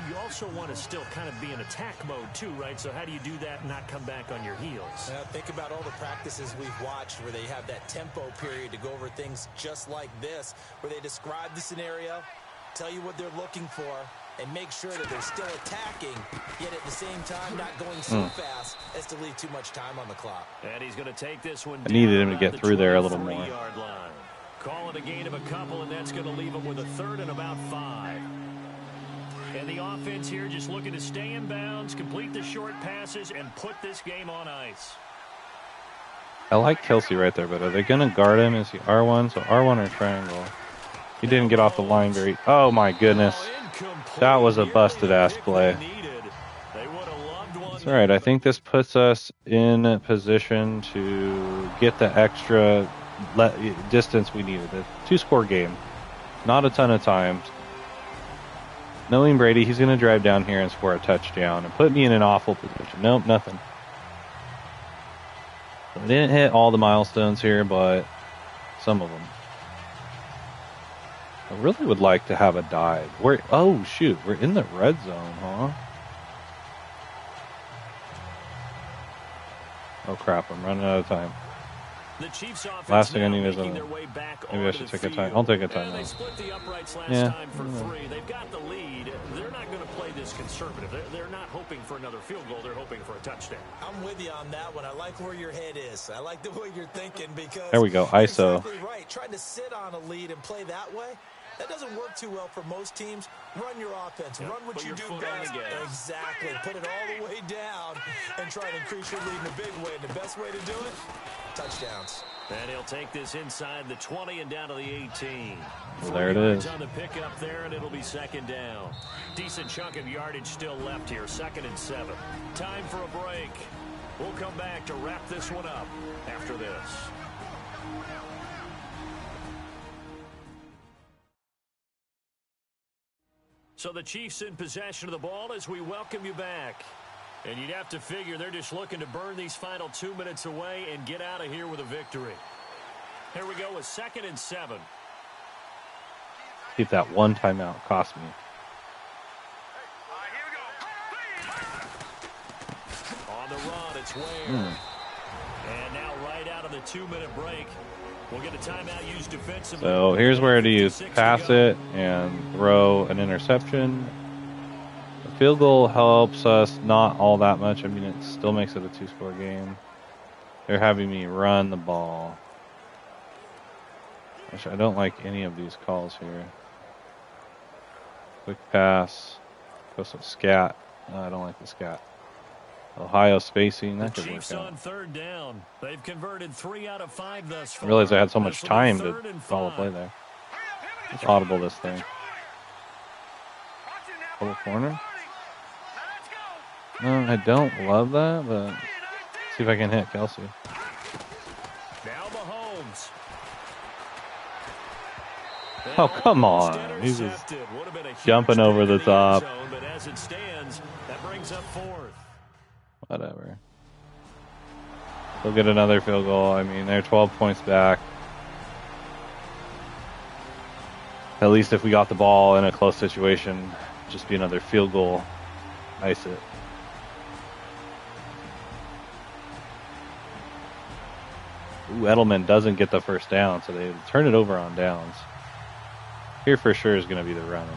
you also want to still kind of be in attack mode too, right? So how do you do that and not come back on your heels? Think about all the practices we've watched where they have that tempo period to go over things just like this, where they describe the scenario, tell you what they're looking for, and make sure that they're still attacking, yet at the same time not going so fast as to leave too much time on the clock. And he's going to take this one. I needed him to get through there a little more. Call it a gain of a couple, and that's going to leave them with a 3rd and about 5. And the offense here just looking to stay in bounds, complete the short passes, and put this game on ice. I like Kelsey right there, but are they going to guard him? Is he R1? So R1 or triangle? He didn't get off the line very... Oh, my goodness. That was a busted-ass play. That's all right. I think this puts us in position to get the extra distance we needed. A 2-score game. Not a ton of times. Knowing Brady, he's going to drive down here and score a touchdown and put me in an awful position. Nope, nothing. I didn't hit all the milestones here, but some of them. I really would like to have a dive. Oh, shoot. We're in the red zone, huh? Oh, crap. I'm running out of time. The Chiefs offense last thing I need is maybe I should take a time. I'll take a time. They split the uprights last time for 3. They've got the lead. They're not going to play this conservative. They're not hoping for another field goal. They're hoping for a touchdown. I'm with you on that one. I like where your head is. I like the way you're thinking because there we go. ISO. Exactly right. Trying to sit on a lead and play that way. That doesn't work too well for most teams. Run your offense. Run what you do best. Exactly. Put it all the way down and try to increase your lead in a big way. And the best way to do it, touchdowns. And he'll take this inside the 20 and down to the 18. Well, there it is. On the pickup there, and it'll be 2nd down. Decent chunk of yardage still left here. 2nd and 7. Time for a break. We'll come back to wrap this one up after this. So the Chiefs in possession of the ball as we welcome you back. And you'd have to figure they're just looking to burn these final 2 minutes away and get out of here with a victory. Here we go with 2nd and 7. See if that one timeout cost me. On the run, it's Ware. And now right out of the 2-minute break, we'll get a timeout used defensively. So here's where to use pass it and throw an interception. The field goal helps us not all that much. I mean, it still makes it a 2-score game. They're having me run the ball. Which I don't like any of these calls here. Quick pass. Go some scat. No, I don't like the scat. Ohio spacing. That could work Chiefs out. on 3rd down. They've converted 3 out of 5 thus far. I realized I had so much This will be time to 3rd and call a 5. play there. Let's audible this thing. Double corner. No, I don't love that, but see if I can hit Kelsey. Now Mahomes. Oh, come on. He's just jumping over the top. But as it stands, that brings up 4th. Whatever. They'll get another field goal. I mean, they're 12 points back. At least if we got the ball in a close situation, just be another field goal. Ice it. Ooh, Edelman doesn't get the first down, so they turn it over on downs. Here for sure is going to be the running.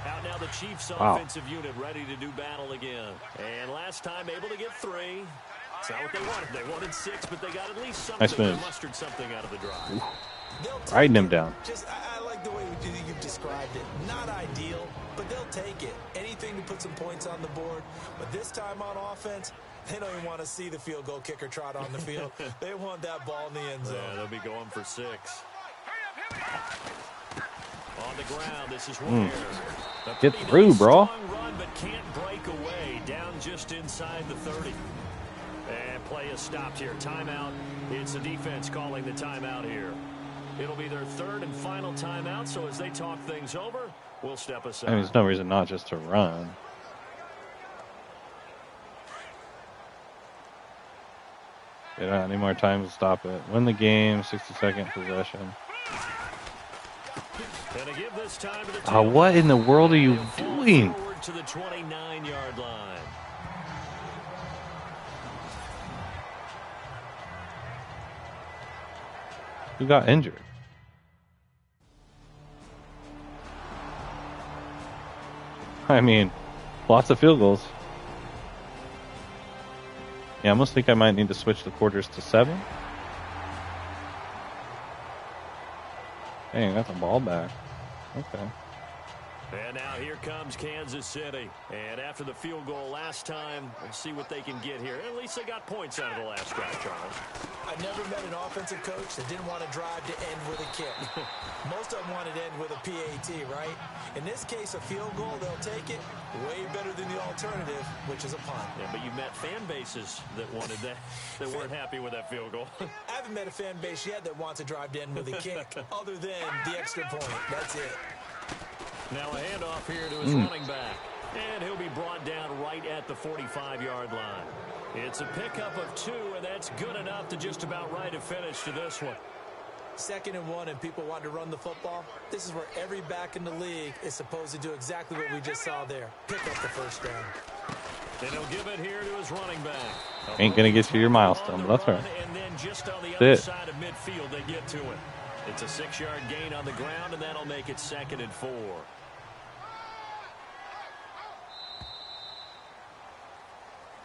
Out now the Chiefs offensive unit ready to do battle again. And last time able to get 3. It's not what they wanted. They wanted 6, but they got at least something. Nice move. They mustered something out of the drive. Riding him down. I like the way you've described it. Not ideal, but they'll take it. Anything to put some points on the board. But this time on offense, they don't even want to see the field goal kicker trot on the field. They want that ball in the end zone. Yeah, they'll be going for 6. On the ground, this is Ware. Get through, bro. Run, but can't break away. Down just inside the 30. And play is stopped here. Timeout. It's the defense calling the timeout here. It'll be their 3rd and final timeout, so as they talk things over, we'll step aside. I mean, there's no reason not just to run. They don't have any more time to stop it. Win the game, 60-second possession. And to give this time to the What in the world are you doing? Forward to the 29-yard line. Who got injured? I mean, lots of field goals. Yeah, I almost think I might need to switch the quarters to 7. Dang, got the ball back. Okay. And now here comes Kansas City. And after the field goal last time, we'll see what they can get here. At least they got points out of the last drive, Charles. I've never met an offensive coach that didn't want to drive to end with a kick. Most of them wanted to end with a PAT, right? In this case, a field goal, they'll take it. Way better than the alternative, which is a punt. Yeah, but you met fan bases that wanted that, that weren't happy with that field goal. I haven't met a fan base yet that wants to drive to end with a kick, other than the extra point. That's it. Now a handoff here to his running back. And he'll be brought down right at the 45-yard line. It's a pickup of 2, and that's good enough to just about write a finish to this one. 2nd and 1, and people want to run the football. This is where every back in the league is supposed to do exactly what we just saw there. Pick up the first down. And he'll give it here to his running back. Ain't going to get you your milestone, but that's all right. And then just on the That's other it. side of midfield, they get to it. It's a 6-yard gain on the ground, and that'll make it 2nd and 4.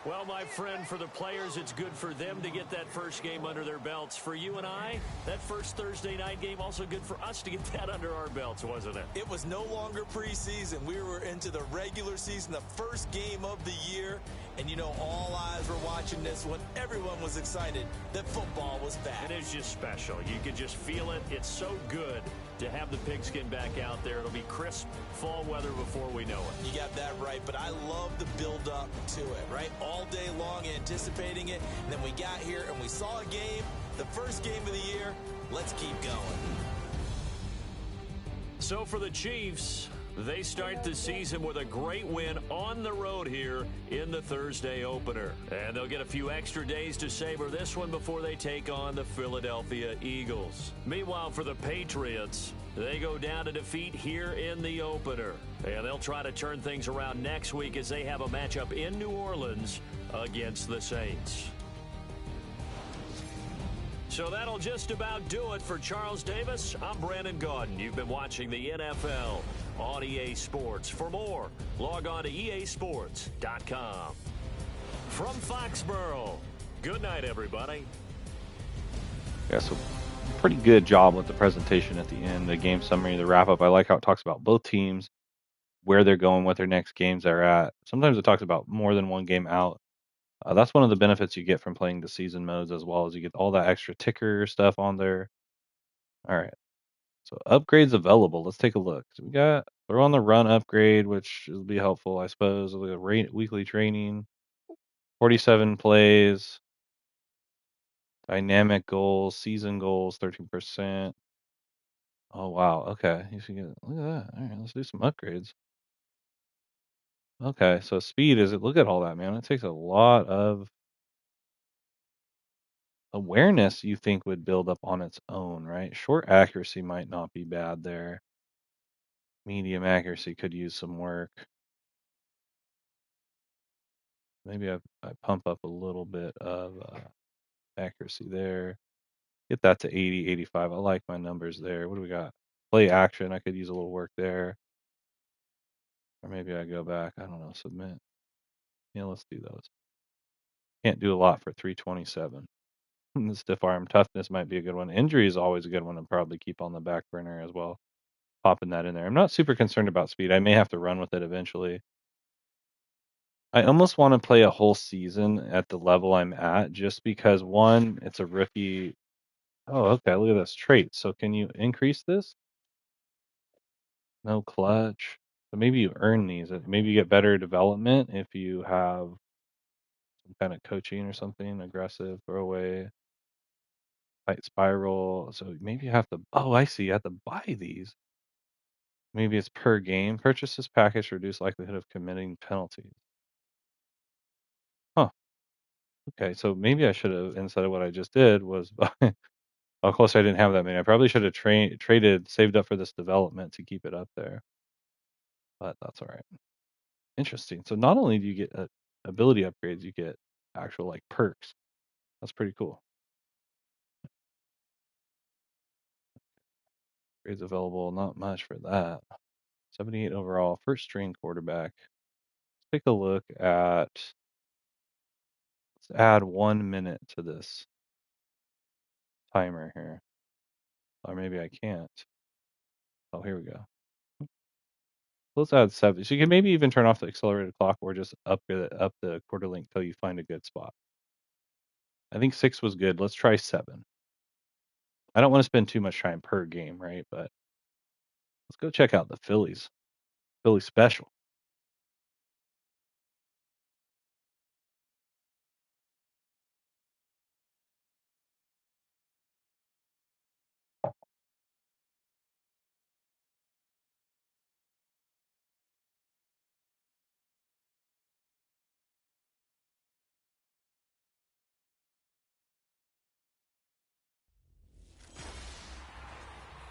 Well, my friend, for the players, it's good for them to get that first game under their belts. For you and I, that first Thursday night game, also good for us to get that under our belts, wasn't it? It was no longer preseason. We were into the regular season, the first game of the year. And, you know, all eyes were watching this one. Everyone was excited that football was back. It is just special. You can just feel it. It's so good to have the pigskin back out there. It'll be crisp fall weather before we know it. You got that right, but I love the build-up to it, right? All day long anticipating it, and then we got here and we saw a game, the first game of the year. Let's keep going. So for the Chiefs, They start the season with a great win on the road here in the Thursday opener. And they'll get a few extra days to savor this one before they take on the Philadelphia Eagles. Meanwhile, for the Patriots, they go down to defeat here in the opener. And they'll try to turn things around next week as they have a matchup in New Orleans against the Saints. So that'll just about do it for Charles Davis. I'm Brandon Gaudin. You've been watching the NFL on EA Sports. For more, log on to easports.com. From Foxborough, good night, everybody. Yeah, so pretty good job with the presentation at the end, the game summary, the wrap-up. I like how it talks about both teams, where they're going, what their next games are at. Sometimes it talks about more than one game out. That's one of the benefits you get from playing the season modes, as well as you get all that extra ticker stuff on there. All right. So upgrades available. Let's take a look. So we got throw on the run upgrade, which will be helpful, I suppose. We got weekly training, 47 plays, dynamic goals, season goals, 13%. Oh wow. Okay. You should get look at that. All right, let's do some upgrades. Okay, so speed is it? Look at all that, man. It takes a lot of awareness you think would build up on its own, right? Short accuracy might not be bad there. Medium accuracy could use some work. Maybe I pump up a little bit of accuracy there. Get that to 80, 85. I like my numbers there. What do we got? Play action. I could use a little work there. Or maybe I go back. I don't know. Submit. Yeah, let's do those. Can't do a lot for 327. The stiff arm toughness might be a good one. Injury is always a good one to probably keep on the back burner as well. Popping that in there. I'm not super concerned about speed. I may have to run with it eventually. I almost want to play a whole season at the level I'm at just because, one, it's a rookie. Oh, okay. Look at this trait. So can you increase this? No clutch. So maybe you earn these. Maybe you get better development if you have some kind of coaching or something, aggressive, throwaway, tight spiral. So maybe you have to, oh, I see. You have to buy these. Maybe it's per game. Purchase this package to reduce likelihood of committing penalties. Huh. Okay, so maybe I should have, instead of what I just did, was of course I didn't have that many. I probably should have traded, saved up for this development to keep it up there. But that's all right. Interesting. So not only do you get ability upgrades, you get actual like perks. That's pretty cool. Grades available, not much for that. 78 overall, first string quarterback. Let's take a look at, let's add 1 minute to this timer here. Or maybe I can't. Oh, here we go. Let's add 7. So you can maybe even turn off the accelerated clock or just up the quarter length till you find a good spot. I think 6 was good. Let's try 7. I don't want to spend too much time per game, right? But let's go check out the Phillies. Philly special.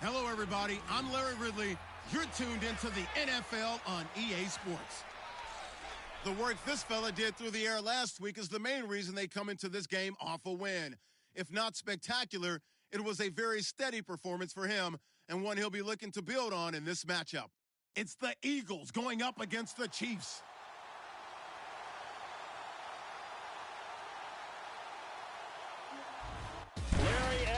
Hello, everybody. I'm Larry Ridley. You're tuned into the NFL on EA Sports. The work this fella did through the air last week is the main reason they come into this game off a win. If not spectacular, it was a very steady performance for him and one he'll be looking to build on in this matchup. It's the Eagles going up against the Chiefs.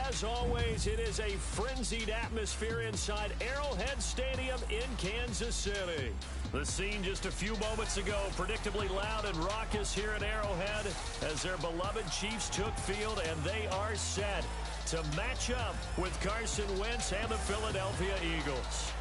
As always, it is a frenzied atmosphere inside Arrowhead Stadium in Kansas City. The scene just a few moments ago, predictably loud and raucous here at Arrowhead as their beloved Chiefs took field, and they are set to match up with Carson Wentz and the Philadelphia Eagles.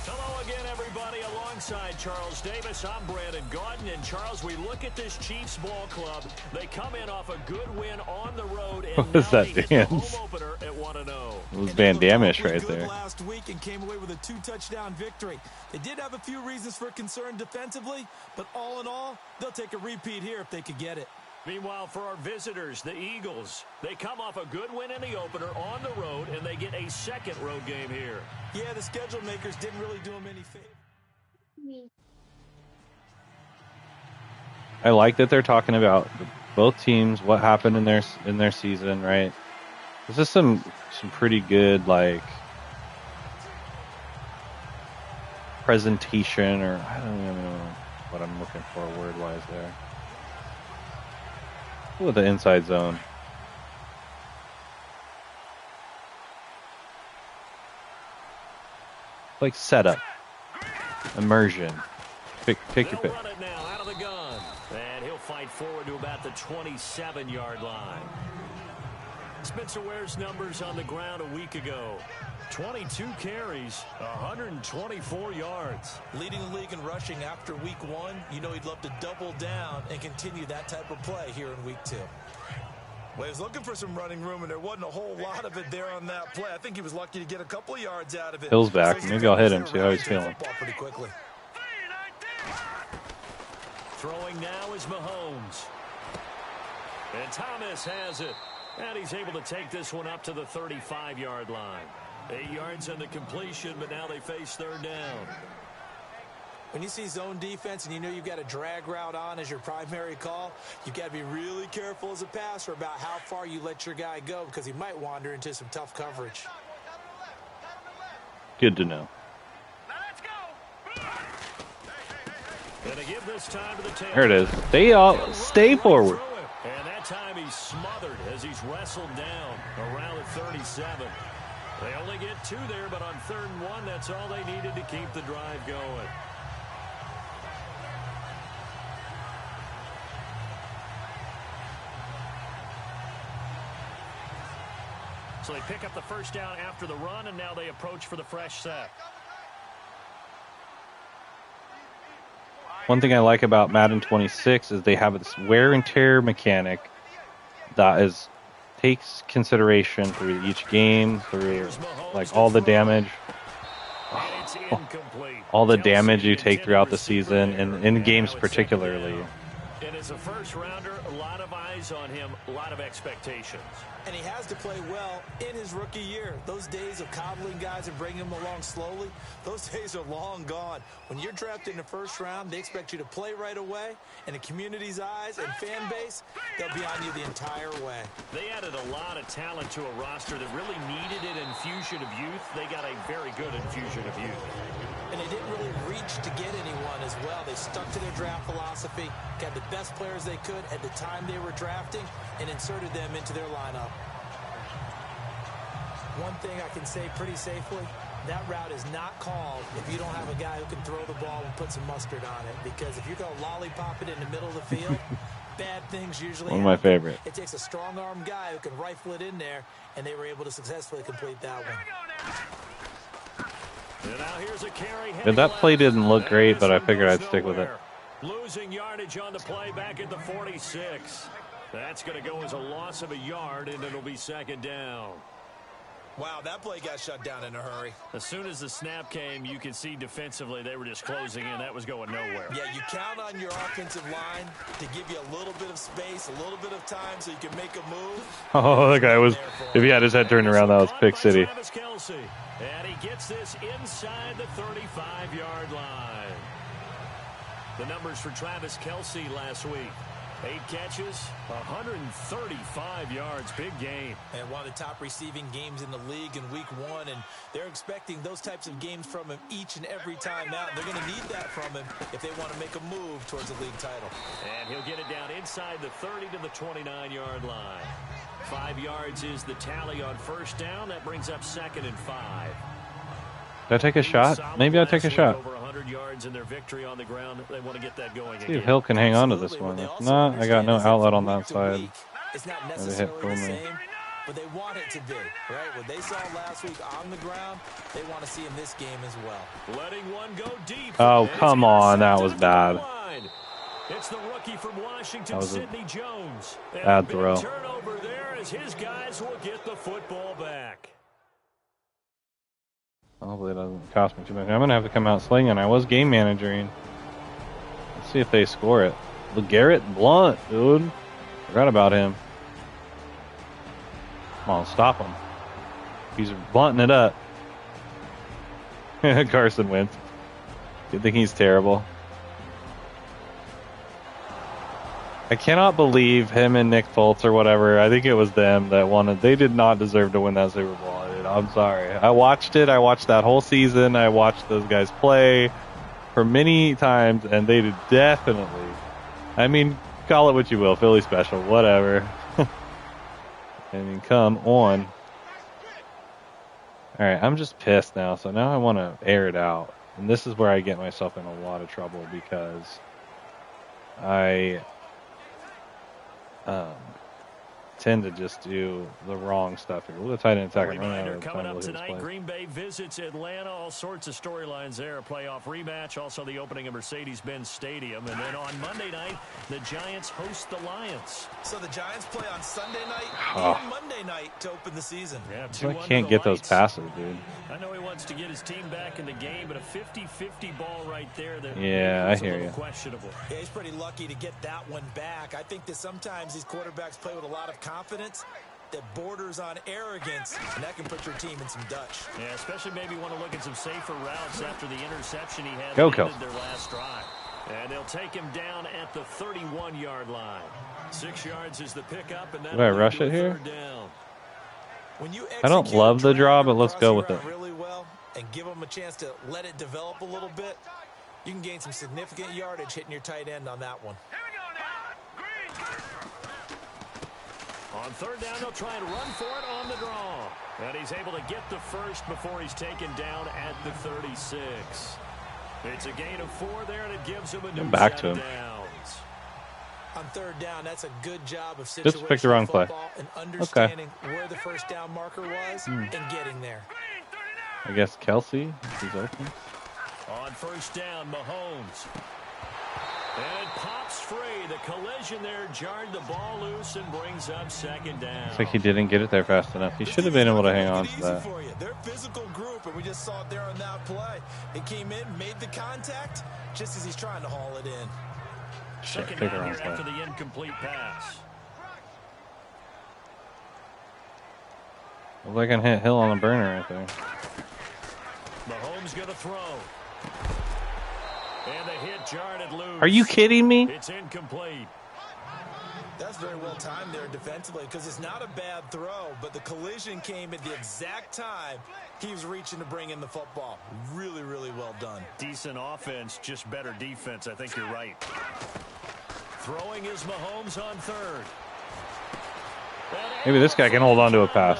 Hello again, everybody. Alongside Charles Davis, I'm Brandon Gaudin. And Charles, we look at this Chiefs ball club. They come in off a good win on the road, and What is now that they hit the dance? home opener at 1-0. It was Van Damme-ish right there. Last week and came away with a 2-touchdown victory. They did have a few reasons for concern defensively, but all in all, they'll take a repeat here if they could get it. Meanwhile, for our visitors, the Eagles, they come off a good win in the opener on the road, and they get a second road game here. Yeah, the schedule makers didn't really do them any favor. I like that they're talking about both teams, what happened in their season, right? This is some pretty good like presentation, or I don't even know what I'm looking for word wise there. With the inside zone. Like setup, immersion. Pick your pick. Run it now out of the gun, and he'll fight forward to about the 27-yard line. Spencer Ware's numbers on the ground a week ago. 22 carries, 124 yards. Leading the league in rushing after week 1. You know he'd love to double down and continue that type of play here in week 2. Well, he was looking for some running room, and there wasn't a whole lot of it there on that play. I think he was lucky to get a couple of yards out of it. Hill's back. Maybe I'll hit him, see how he's feeling. Pretty quickly. Throwing now is Mahomes. And Thomas has it. And he's able to take this one up to the 35-yard line. 8 yards on the completion, but now they face third down. When you see zone defense and you know you've got a drag route on as your primary call, you've got to be really careful as a passer about how far you let your guy go, because he might wander into some tough coverage. Good to know. Gonna give this time to the tail. There it is. They all stay forward. And that time he's smothered as he's wrestled down around the 37. They only get 2 there, but on 3rd and 1, that's all they needed to keep the drive going. So they pick up the first down after the run, and now they approach for the fresh set. One thing I like about Madden 26 is they have this wear and tear mechanic that takes consideration through each game, through like all the damage, all the damage you take throughout the season, and in games particularly. And as a first rounder, a lot of eyes on him, a lot of expectations. And he has to play well in his rookie year. Those days of coddling guys and bringing them along slowly, those days are long gone. When you're drafted in the first round, they expect you to play right away. And the community's eyes and fan base, they'll be on you the entire way. They added a lot of talent to a roster that really needed an infusion of youth. They got a very good infusion of youth. And they didn't really reach to get anyone as well. They stuck to their draft philosophy, got the best players they could at the time they were drafting, and inserted them into their lineup. One thing I can say pretty safely, that route is not called if you don't have a guy who can throw the ball and put some mustard on it. Because if you're going to lollipop it in the middle of the field, bad things usually happen. One of my favorite. It takes a strong-armed guy who can rifle it in there, and they were able to successfully complete that one. And now here's a carry. Yeah, that play didn't look great, but I figured I'd stick with it. Losing yardage on the play back at the 46. That's going to go as a loss of a yard, and it'll be 2nd down. Wow, that play got shut down in a hurry. As soon as the snap came, you could see defensively they were just closing in. That was going nowhere. Yeah, you count on your offensive line to give you a little bit of space, a little bit of time so you can make a move. Oh, that guy was, if he had his head turned around, that was Pick City. Travis Kelce, and he gets this inside the 35-yard line. The numbers for Travis Kelce last week. 8 catches, 135 yards, big game. And one of the top receiving games in the league in week 1, and they're expecting those types of games from him each and every time out. They're going to need that from him if they want to make a move towards the league title. And he'll get it down inside the 30 to the 29-yard line. 5 yards is the tally on first down. That brings up 2nd and 5. Did I take a shot? Maybe I'll take a shot. Over 100 yards in their victory on the ground. They want to get that going See again. if Hill can hang on to this one. If not, I got no outlet on that side. It's not Maybe necessarily hit the me. same, but they want it to be, right? What they saw last week on the ground, they want to see in this game as well. Letting one go deep. Oh, come on. That was bad. It's the rookie from Washington, That was a Sidney Jones. And bad a big throw. turnover there as his guys will get the football back. Hopefully it doesn't cost me too much. I'm going to have to come out slinging. I was game managing. Let's see if they score it. LeGarrette Blount, dude. Forgot about him. Come on, stop him. He's blunting it up. Carson wins. You think he's terrible? I cannot believe him and Nick Foles or whatever. I think it was them that won it. They did not deserve to win that Super Bowl. Dude. I'm sorry. I watched it. I watched that whole season. I watched those guys play for many times, and they did definitely. I mean, call it what you will. Philly special, whatever. I mean, come on. All right, I'm just pissed now. So now I want to air it out. And this is where I get myself in a lot of trouble because I tend to just do the wrong stuff here. We'll tight end attack. Reminder coming up tonight, Green Bay visits Atlanta. All sorts of storylines there. A playoff rematch. Also the opening of Mercedes-Benz Stadium. And then on Monday night, the Giants host the Lions. So the Giants play on Sunday night and Monday night to open the season. Yeah, so I can't get those passes, dude. I know he wants to get his team back in the game, but a 50-50 ball right there. That yeah, I hear you. Questionable. Yeah, he's pretty lucky to get that one back. I think that sometimes these quarterbacks play with a lot of confidence that borders on arrogance, and that can put your team in some Dutch. Yeah, especially maybe want to look at some safer routes after the interception he had in their last drive. And they'll take him down at the 31-yard line. 6 yards is the pickup, and do I rush it here? Down. When you I don't love the draw, but let's go with it. Really well and give them a chance to let it develop a little bit, you can gain some significant yardage hitting your tight end on that one. On third down, they'll try and run for it on the draw. And he's able to get the first before he's taken down at the 36. It's a gain of 4 there, and it gives him a new back set to of him. downs. On third down, that's a good job of situational just picked the wrong play. And understanding where the first down marker was and getting there. I guess Kelsey is open. On first down, Mahomes. And it pops free. The collision there jarred the ball loose and brings up second down. Looks like he didn't get it there fast enough. He should have been able to hang on to that. They're a physical group, and we just saw it there on that play. It came in, made the contact, just as he's trying to haul it in. Shit, Second pick down around here after the incomplete pass. Looks like I can hit Hill on the burner right there. Mahomes going to throw. And the hit jarred it loose. Are you kidding me? It's incomplete. That's very well timed there defensively because it's not a bad throw, but the collision came at the exact time he was reaching to bring in the football. Really, really well done. Decent offense, just better defense. I think you're right. Throwing is Mahomes on third. Maybe this guy can hold on to a pass.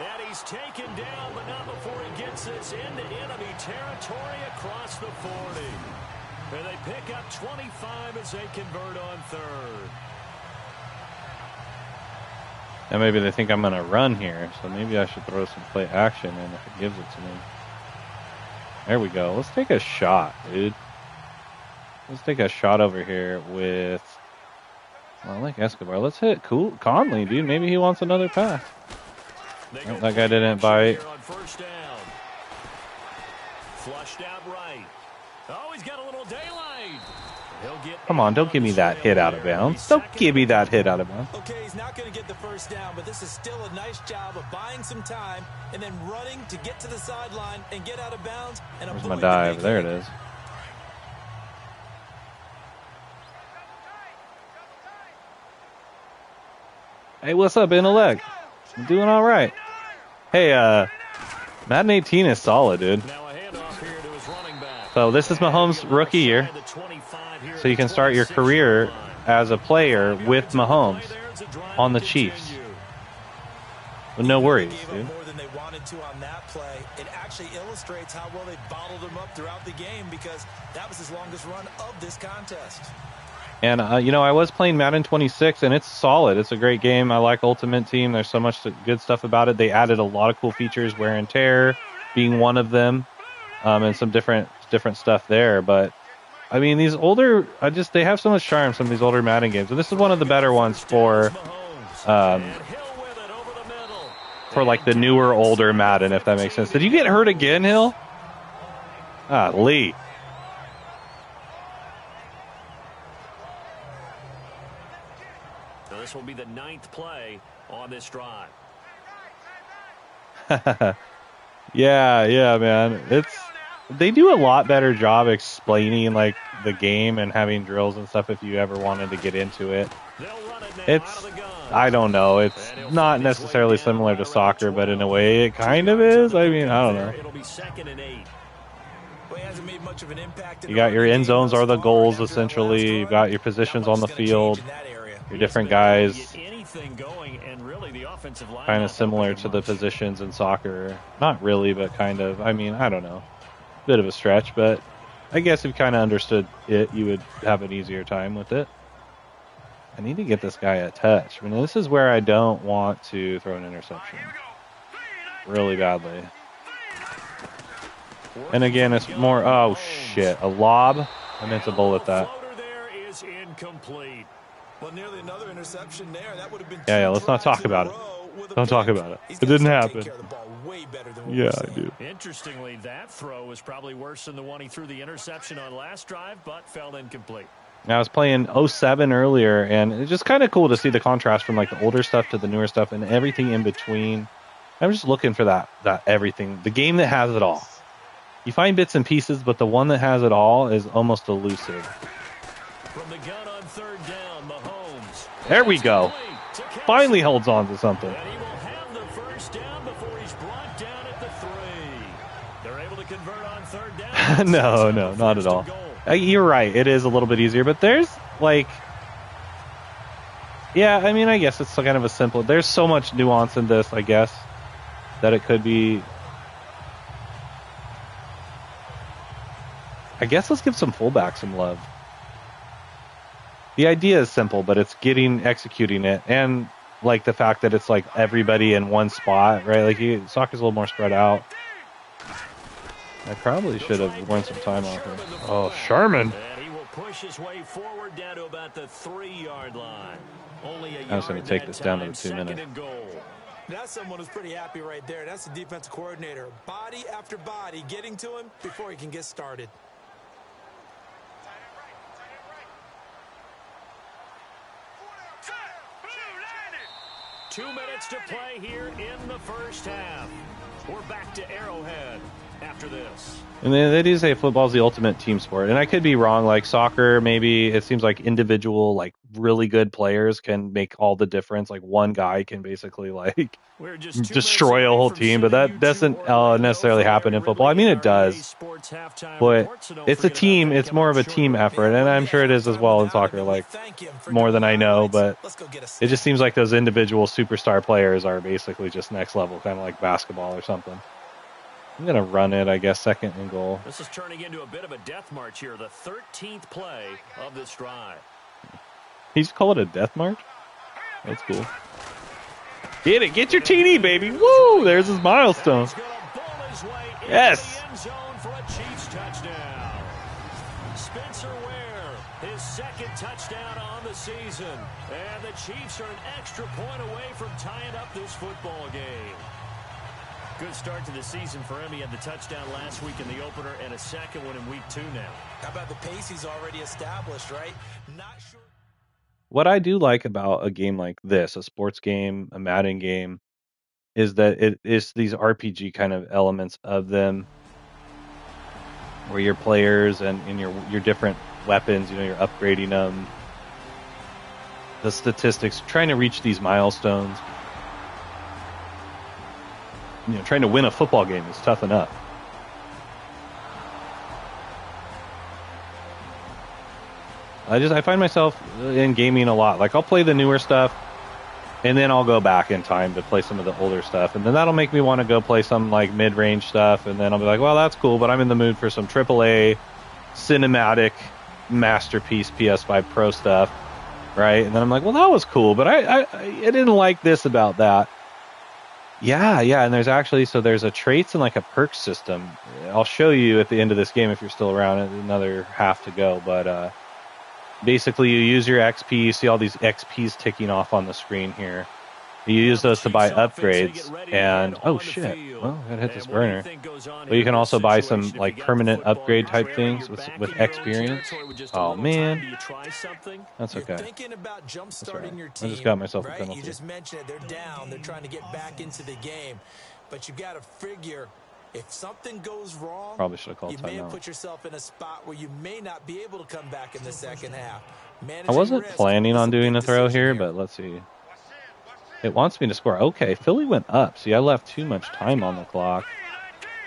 And he's taken down, but not before he gets this into enemy territory across the 40. And they pick up 25 as they convert on third. And maybe they think I'm going to run here, so maybe I should throw some play action in if it gives it to me. There we go. Let's take a shot, dude. Let's take a shot over here with, well, I like Escobar. Let's hit Conley, dude. Maybe he wants another pass. Oh, that guy didn't bite. On first down. Flushed out right. Oh, he's got a little daylight. Come on, don't give me that hit out of bounds. Don't give me that hit out of bounds. Okay, he's not going to get the first down, but this is still a nice job of buying some time and then running to get to the sideline and get out of bounds. And where's my dive? There it is. Hey, what's up, Intellect? I'm doing all right. Hey, Madden 18 is solid, dude. So this is Mahomes' rookie year. So you can start your career as a player with Mahomes on the Chiefs. With no worries, dude. More than they wanted to on that play. It actually illustrates how well they bottled him up throughout the game because that was his longest run of this contest. And, you know, I was playing Madden 26, and it's solid. It's a great game. I like Ultimate Team. There's so much good stuff about it. They added a lot of cool features, wear and tear being one of them, and some different stuff there. But, I mean, these older, they have so much charm, some of these older Madden games. And this is one of the better ones for for like the newer, older Madden, if that makes sense. Did you get hurt again, Hill? Ah, Lee. So this will be the 9th play on this drive. Yeah, man. They do a lot better job explaining like the game and having drills and stuff if you ever wanted to get into it. I don't know. It's not necessarily similar to soccer, but in a way it kind of is. I mean, I don't know. It'll be 2nd and 8. You got your end zones are the goals, essentially. You've got your positions on the field, your different guys. Kind of similar to the positions in soccer. Not really, but kind of. I mean, I don't know. Bit of a stretch, but I guess if you kind of understood it, you would have an easier time with it. I need to get this guy a touch. I mean, this is where I don't want to throw an interception. Really badly. And again, it's more, oh shit, a lob. I meant to bullet that. Yeah, let's not talk about it. Don't talk about it. It didn't happen. Yeah, I do. Interestingly, that throw was probably worse than the one he threw the interception on last drive, but fell incomplete. I was playing 07 earlier, and it's just kind of cool to see the contrast from like the older stuff to the newer stuff and everything in between. I'm just looking for that everything. The game that has it all. You find bits and pieces, but the one that has it all is almost elusive. From the gun on 3rd down, Mahomes. There we go. Finally holds on to something. And he will have the 1st down before he's brought down at the 3. They're able to convert on 3rd down. No, not at all. You're right. It is a little bit easier, but there's like, yeah, I mean, I guess it's kind of a simple. There's so much nuance in this, I guess, that it could be. I guess let's give some fullback some love. The idea is simple, but it's executing it, and like the fact that it's like everybody in one spot, right? Like soccer's a little more spread out. I probably should have won some time off it. Oh, Sherman. And he will push his way forward down to about the 3-yard line. Only a yard. I'm just going to take this down to the 2 minutes. That's someone who's pretty happy right there. That's the defensive coordinator. Body after body getting to him before he can get started. Two minutes to play here in the 1st half. We're back to Arrowhead after this. And they do say football's the ultimate team sport. And I could be wrong. Like soccer, maybe it seems like individual, like really good players can make all the difference. Like one guy can basically like destroy a whole team. But that doesn't necessarily happen in football. I mean, it does. But it's a team. It's more of a team effort. And I'm sure it is as well in soccer, like more than I know. But it just seems like those individual superstar players are basically just next level, kind of like basketball or something. I'm going to run it, I guess, 2nd and goal. This is turning into a bit of a death march here, the 13th play of this drive. You just call it a death march? That's cool. Get it. Get your TD, baby. Woo! There's his milestone. Yes. Spencer Ware, his 2nd touchdown on the season. And the Chiefs are an extra point away from tying up this football game. Good start to the season for him. He had the touchdown last week in the opener and a 2nd one in week 2 now. How about the pace he's already established, right? Not sure. What I do like about a game like this, a sports game, a Madden game, is that it is these RPG kind of elements of them where your players and your different weapons, you're upgrading them. The statistics, trying to reach these milestones. Trying to win a football game is tough enough. I find myself in gaming a lot. Like I'll play the newer stuff, and then I'll go back in time to play some of the older stuff, and then that'll make me want to go play some like mid-range stuff, and then I'll be like, well, that's cool, but I'm in the mood for some AAA cinematic masterpiece PS5 Pro stuff, right? And then I'm like, well, that was cool, but I didn't like this about that. Yeah, and there's a traits and like a perk system. I'll show you at the end of this game if you're still around. Another half to go, but basically you use your XP. You see all these XPs ticking off on the screen here. You use those to buy Offense, they get upgrades, ready to and head oh on the shit! field. Well, I gotta hit And this what do you burner. think goes on But here you can in this also buy some situation? If you like got the permanent football, upgrade you're type trailing, things you're back with in your own experience. territory with just a Oh little time. man, Do you try something? that's You're okay. thinking about jump That's starting right. your I just team, got myself a right? penalty. You just mentioned it. They're down. They're trying to get back into the game. But you got to figure if something goes wrong, Probably should have you called may have timeout. put yourself in a spot where you may not be able to come back in the second half. I Managing wasn't risk planning is on a doing big a throw decision here, but let's see. What's It wants me to score. Okay, Philly went up. See, I left too much time on the clock.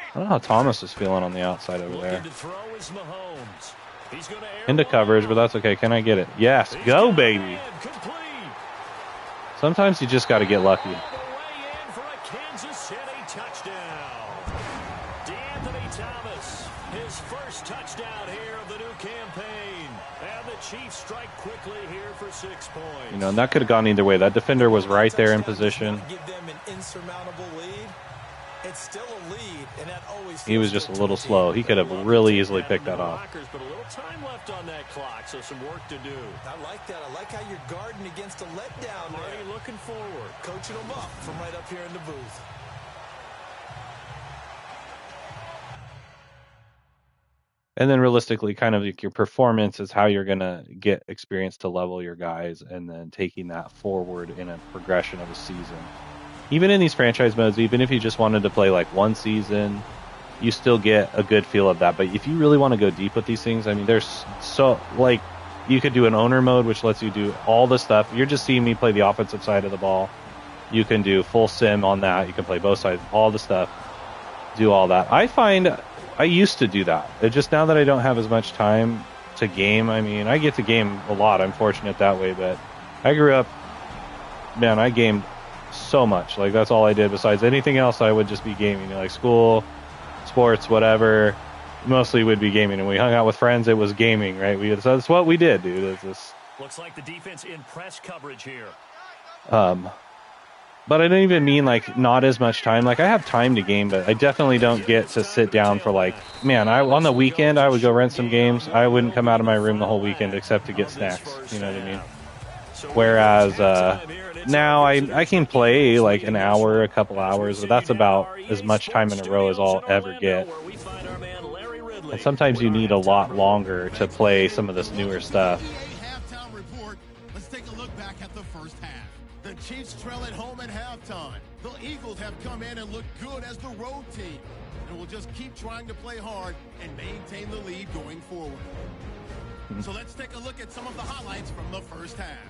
I don't know how Thomas is feeling on the outside over there. Looking to throw is Mahomes. He's going to air Into one coverage, but out. that's okay. Can I get it? Yes, He's go got baby. it. Complete. Sometimes you just got to get lucky. All the way in for a Kansas City touchdown. DeAnthony Thomas, his first touchdown here of the new campaign. And the Chiefs strike quickly here for 6 points. You know, and that could have gone either way. That defender was right there in position. Give them an insurmountable lead. It's still a lead, and that always He was just a little slow. He could have really easily picked that off. But a little time left on that clock, so some work to do. I like that. I like how you're guarding against a letdown there. Already looking forward. Coaching them up from right up here in the booth. And then realistically, kind of like your performance is how you're going to get experience to level your guys and then taking that forward in a progression of a season. Even in these franchise modes, even if you just wanted to play like one season, you still get a good feel of that. But if you really want to go deep with these things, I mean, there's so, like, you could do an owner mode, which lets you do all the stuff. You're just seeing me play the offensive side of the ball. You can do full sim on that. You can play both sides, all the stuff, do all that. I find I used to do that. It just now that I don't have as much time to game, I mean, I get to game a lot. I'm fortunate that way, but I grew up, man, I gamed so much. Like, that's all I did. Besides anything else, I would just be gaming. You know, like school, sports, whatever. Mostly would be gaming. And we hung out with friends, it was gaming, right? So that's what we did, dude. It's just, Looks like the defense in press coverage here. but I don't even mean like not as much time. Like, I have time to game, but I definitely don't get to sit down for like, man, on the weekend I would go rent some games. I wouldn't come out of my room the whole weekend except to get snacks. You know what I mean? Whereas now I can play like an hour, a couple hours, but that's about as much time in a row as I'll ever get. And sometimes you need a lot longer to play some of this newer stuff. Halftime report. Let's take a look back at the first half. The Chiefs trail at home at halftime. The Eagles have come in and looked good as the road team. And will just keep trying to play hard and maintain the lead going forward. So let's take a look at some of the highlights from the first half.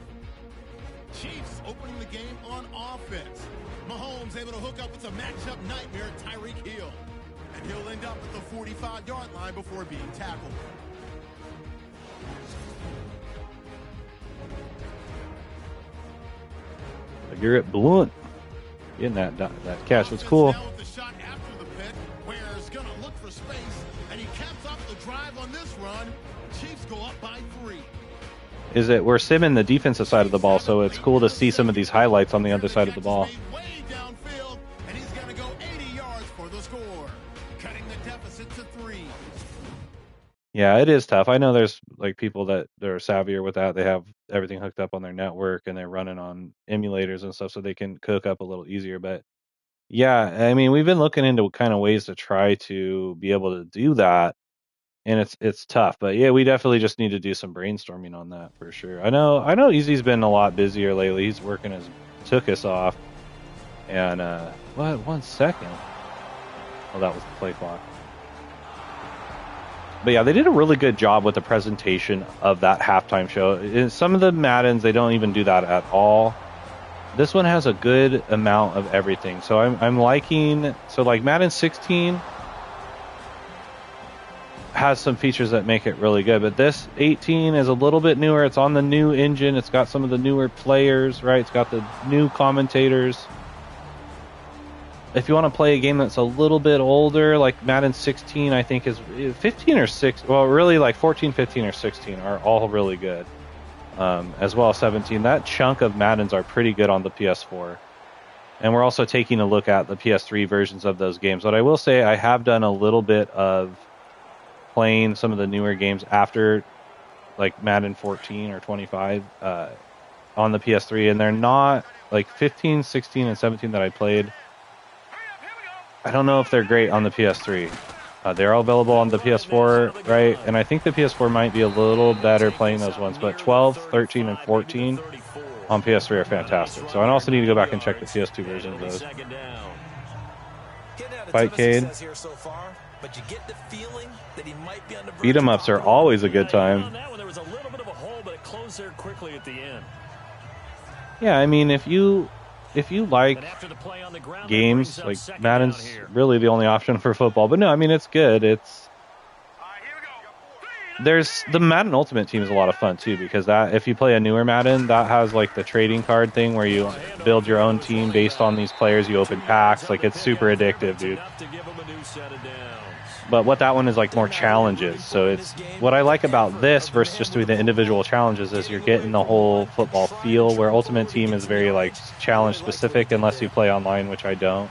Chiefs opening the game on offense. Mahomes able to hook up with a matchup nightmare, Tyreek Hill. And he'll end up at the 45-yard line before being tackled. You're at Blunt getting that catch. What's cool? Now with the shot after the pick, Ware's gonna look for space, and he caps off the drive on this run. Chiefs go up by 3. Is that we're simming the defensive side of the ball, so it's cool to see some of these highlights on the other side of the ball. Way downfield, and he's gonna go 80 yards for the score, cutting the deficit to 3. Yeah, it is tough. I know there's like people that are savvier with that. They have everything hooked up on their network and they're running on emulators and stuff so they can cook up a little easier. But yeah, I mean, we've been looking into kind of ways to try to be able to do that, and it's tough. But yeah, we definitely just need to do some brainstorming on that for sure. I know Easy's been a lot busier lately. He's working took us off. And what? 1 second. Oh, that was the play clock. But yeah, they did a really good job with the presentation of that halftime show. In some of the Maddens, they don't even do that at all. This one has a good amount of everything. So I'm liking, so like Madden 16 has some features that make it really good, but this 18 is a little bit newer. It's on the new engine. It's got some of the newer players, right? It's got the new commentators. If you want to play a game that's a little bit older, like Madden 16, I think is 15 or 6. Well, really like 14, 15, or 16 are all really good. As well as 17. That chunk of Maddens are pretty good on the PS4. And we're also taking a look at the PS3 versions of those games. But I will say I have done a little bit of playing some of the newer games after like Madden 14 or 25. on the PS3, and they're not like 15, 16, and 17 that I played. I don't know if they're great on the PS3. They're all available on the PS4, right? And I think the PS4 might be a little better playing those ones, but 12, 13, and 14 on PS3 are fantastic. So I also need to go back and check the PS2 version of those. Fightcade. Beat 'em ups are always a good time. Yeah, I mean, if you like games, like Madden's really the only option for football. But no, I mean, it's good. There's the Madden Ultimate Team is a lot of fun too, because that if you play a newer Madden, that has like the trading card thing where you build your own team based on these players. You open packs, like it's super addictive, dude. But what that one is like more challenges. So it's what I like about this versus just doing the individual challenges is you're getting the whole football feel, where Ultimate Team is very like challenge specific unless you play online, which I don't.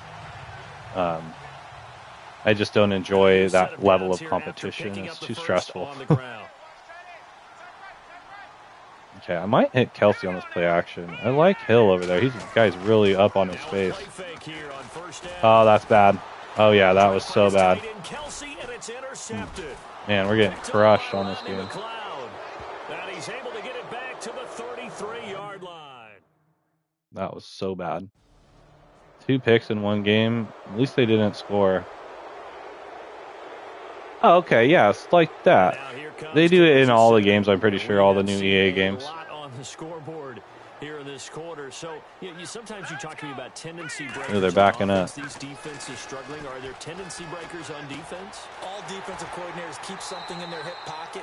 I just don't enjoy that level of competition. It's too stressful. Okay, I might hit Kelsey on this play action. I like Hill over there. He's guy's really up on his face. Oh, that's bad. Oh yeah, that was so bad. Man, we're getting crushed on this game. That was so bad. 2 picks in one game. At least they didn't score. Oh, okay, yeah, it's like that. They do it in all the games, I'm pretty sure, all the new EA games. Here in this quarter. So sometimes you talk to me about tendency breakers. Oh, they're backing up. These defenses struggling. Are there tendency breakers on defense? All defensive coordinators keep something in their hip pocket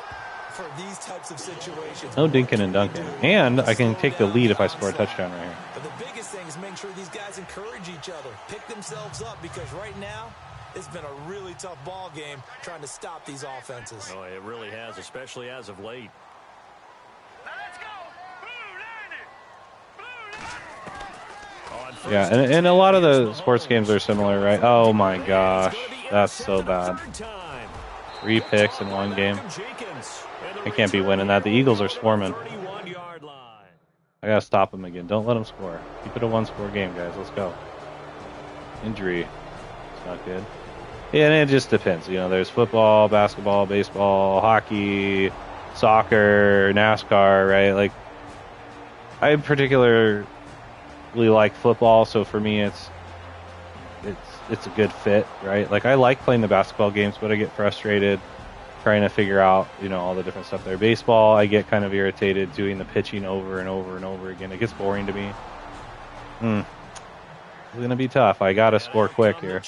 for these types of situations. No dinking and dunking. And I can take the lead if I score a touchdown right here. But the biggest thing is make sure these guys encourage each other, pick themselves up, because right now it's been a really tough ball game trying to stop these offenses. Oh, it really has, especially as of late. Yeah, and a lot of the sports games are similar, right? Oh my gosh, that's so bad. 3 picks in one game. I can't be winning that. The Eagles are swarming. I gotta stop them again. Don't let them score. Keep it a 1-score game, guys. Let's go. Injury. It's not good. Yeah, and it just depends. You know, there's football, basketball, baseball, hockey, soccer, NASCAR, right? Like, I particularly like football, so for me it's a good fit, right? Like I like playing the basketball games, but I get frustrated trying to figure out, you know, all the different stuff there. Baseball, I get kind of irritated doing the pitching over and over and over again. It gets boring to me. It's gonna be tough. I gotta score quick here.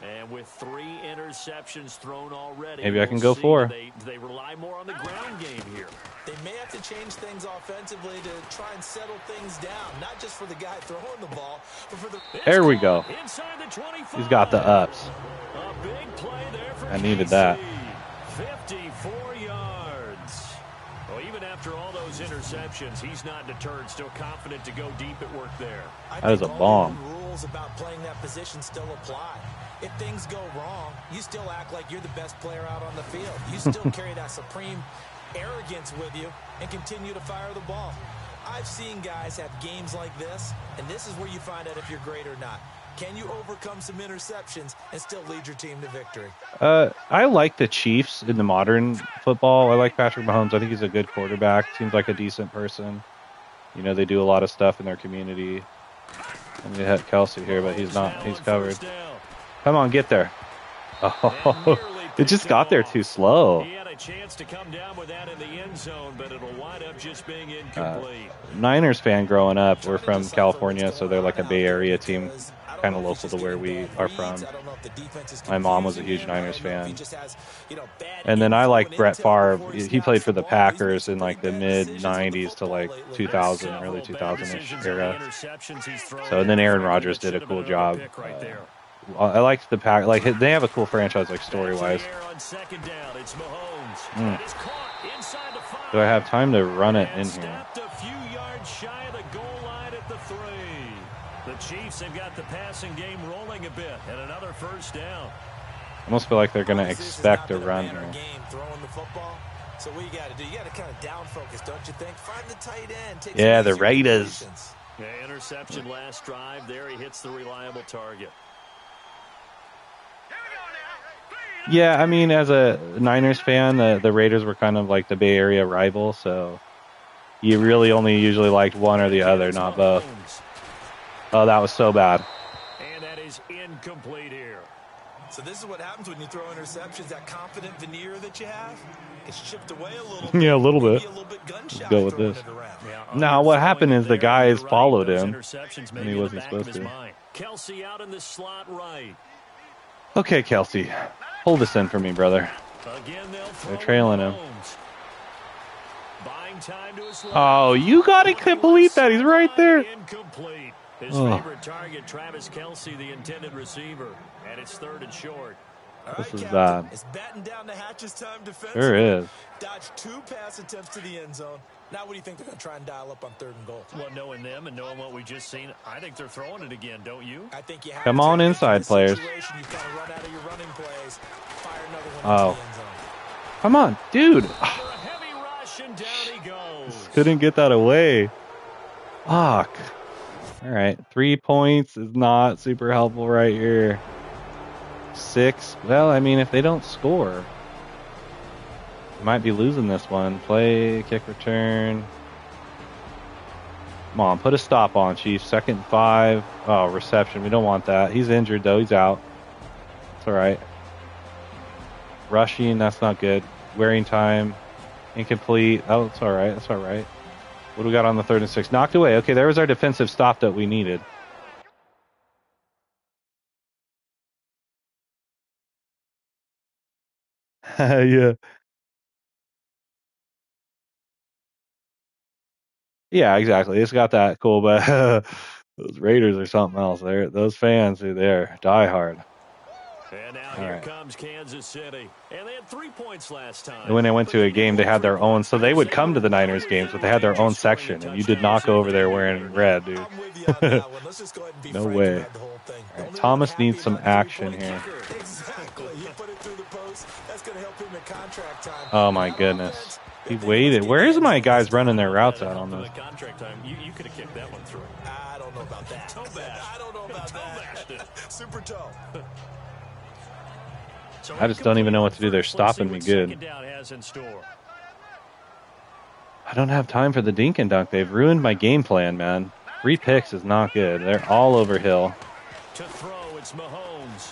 And with 3 interceptions thrown already, maybe I can go 4. They rely more on the ground game here. They may have to change things offensively to try and settle things down, not just for the guy throwing the ball, but for the... There we go. He's got the ups. A big play there for I needed that. 54 yards. Well, even after all those interceptions, he's not deterred, still confident to go deep at work there. That is a bomb. Rules about playing that position still apply. If things go wrong, you still act like you're the best player out on the field. You still carry that supreme arrogance with you and continue to fire the ball. I've seen guys have games like this, and this is where you find out if you're great or not. Can you overcome some interceptions and still lead your team to victory? I like the Chiefs in the modern football. I like Patrick Mahomes. I think he's a good quarterback. Seems like a decent person. You know, they do a lot of stuff in their community. I'm going to hit Kelsey here, but he's not. He's covered. Come on, get there. Oh, it just got there too slow. He had a chance to come down with that in the end zone, but it'll wind up just being incomplete. Niners fan growing up. We're from California, so they're like a Bay Area team, kind of local to where we are from. My mom was a huge Niners fan. And then I like Brett Favre. He played for the Packers in like the mid-90s to like 2000, early 2000-ish era. So, and then Aaron Rodgers did a cool job. I liked the Pack. Like they have a cool franchise, like story-wise. Do I have time to run it in here? The Chiefs have got the passing game rolling a bit, and another first down. I almost feel like they're going to expect a run here. Throwing the football, So what you got to do, you got to kind of down focus, don't you think? Find the tight end. Take Yeah, some the easier Raiders. completions. Yeah, interception last drive. There he hits the reliable target. Yeah, I mean, as a Niners fan, the Raiders were kind of like the Bay Area rival, so you really only usually liked one or the other, not both. Oh, that was so bad. And that is incomplete here. So this is what happens when you throw interceptions. That confident veneer that you have, it's chipped away a little bit. Yeah, a little bit. A little bit gun-shy Go with throwing this. it around. Yeah, Now, what happened is the guys followed him, interceptions and he wasn't supposed to. Kelsey out in the slot right. Okay, Kelsey, pull this in for me, brother. Again, they're trailing him. Buying time to his Oh, you gotta complete that. He's right there. Incomplete. His favorite target, Travis Kelsey, the intended receiver, and it's 3rd and short. All This right, is Captain, bad. it's batten down the hatches time defensively. Sure is. Dodged 2 pass attempts to the end zone. Now what do you think they're going to try and dial up on 3rd and goal? Well, knowing them and knowing what we just seen, I think they're throwing it again, don't you? I think you have Come to. on inside, players. You kind of run out of your running plays, fire another one Oh. into the end zone. Come on, dude. For a heavy rush, and down he goes. Couldn't get that away. Fuck. All right, 3 points is not super helpful right here. 6. Well, I mean, if they don't score, they might be losing this one. Play, kick return. Come on, put a stop on, Chief. 2nd and 5. Oh, reception. We don't want that. He's injured, though. He's out. It's all right. Rushing, that's not good. Wearing time, incomplete. Oh, it's all right. That's all right. What do we got on the 3rd and 6? Knocked away. Okay, there was our defensive stop that we needed. Yeah. Yeah, exactly. It's got that cool, but those Raiders are something else. Those fans, they're diehard. And now All here right. comes Kansas City. And they had 3 points last time. And when they went to a game, they had their own. So they would come to the Niners games, but they had their own section. And you did not go over there wearing red, dude. I'm with you on that one. Let's just go ahead and be No frank way. about the whole thing. All right, Don't Thomas happy needs some about action 3-point here. kicker. Exactly. You put it through the post. That's going to help him in contract time. Oh, my goodness. He waited. Where's my guys running their routes out on this? Contract time. You could have kicked that one through. I don't know about that. Toe bash. I don't know about that. Super toe. So I just don't even know what to do. They're first, let's stopping see me what good. second down has in store. I don't have time for the dink and dunk. They've ruined my game plan, man. 3 picks is not good. They're all over Hill. To throw, it's Mahomes.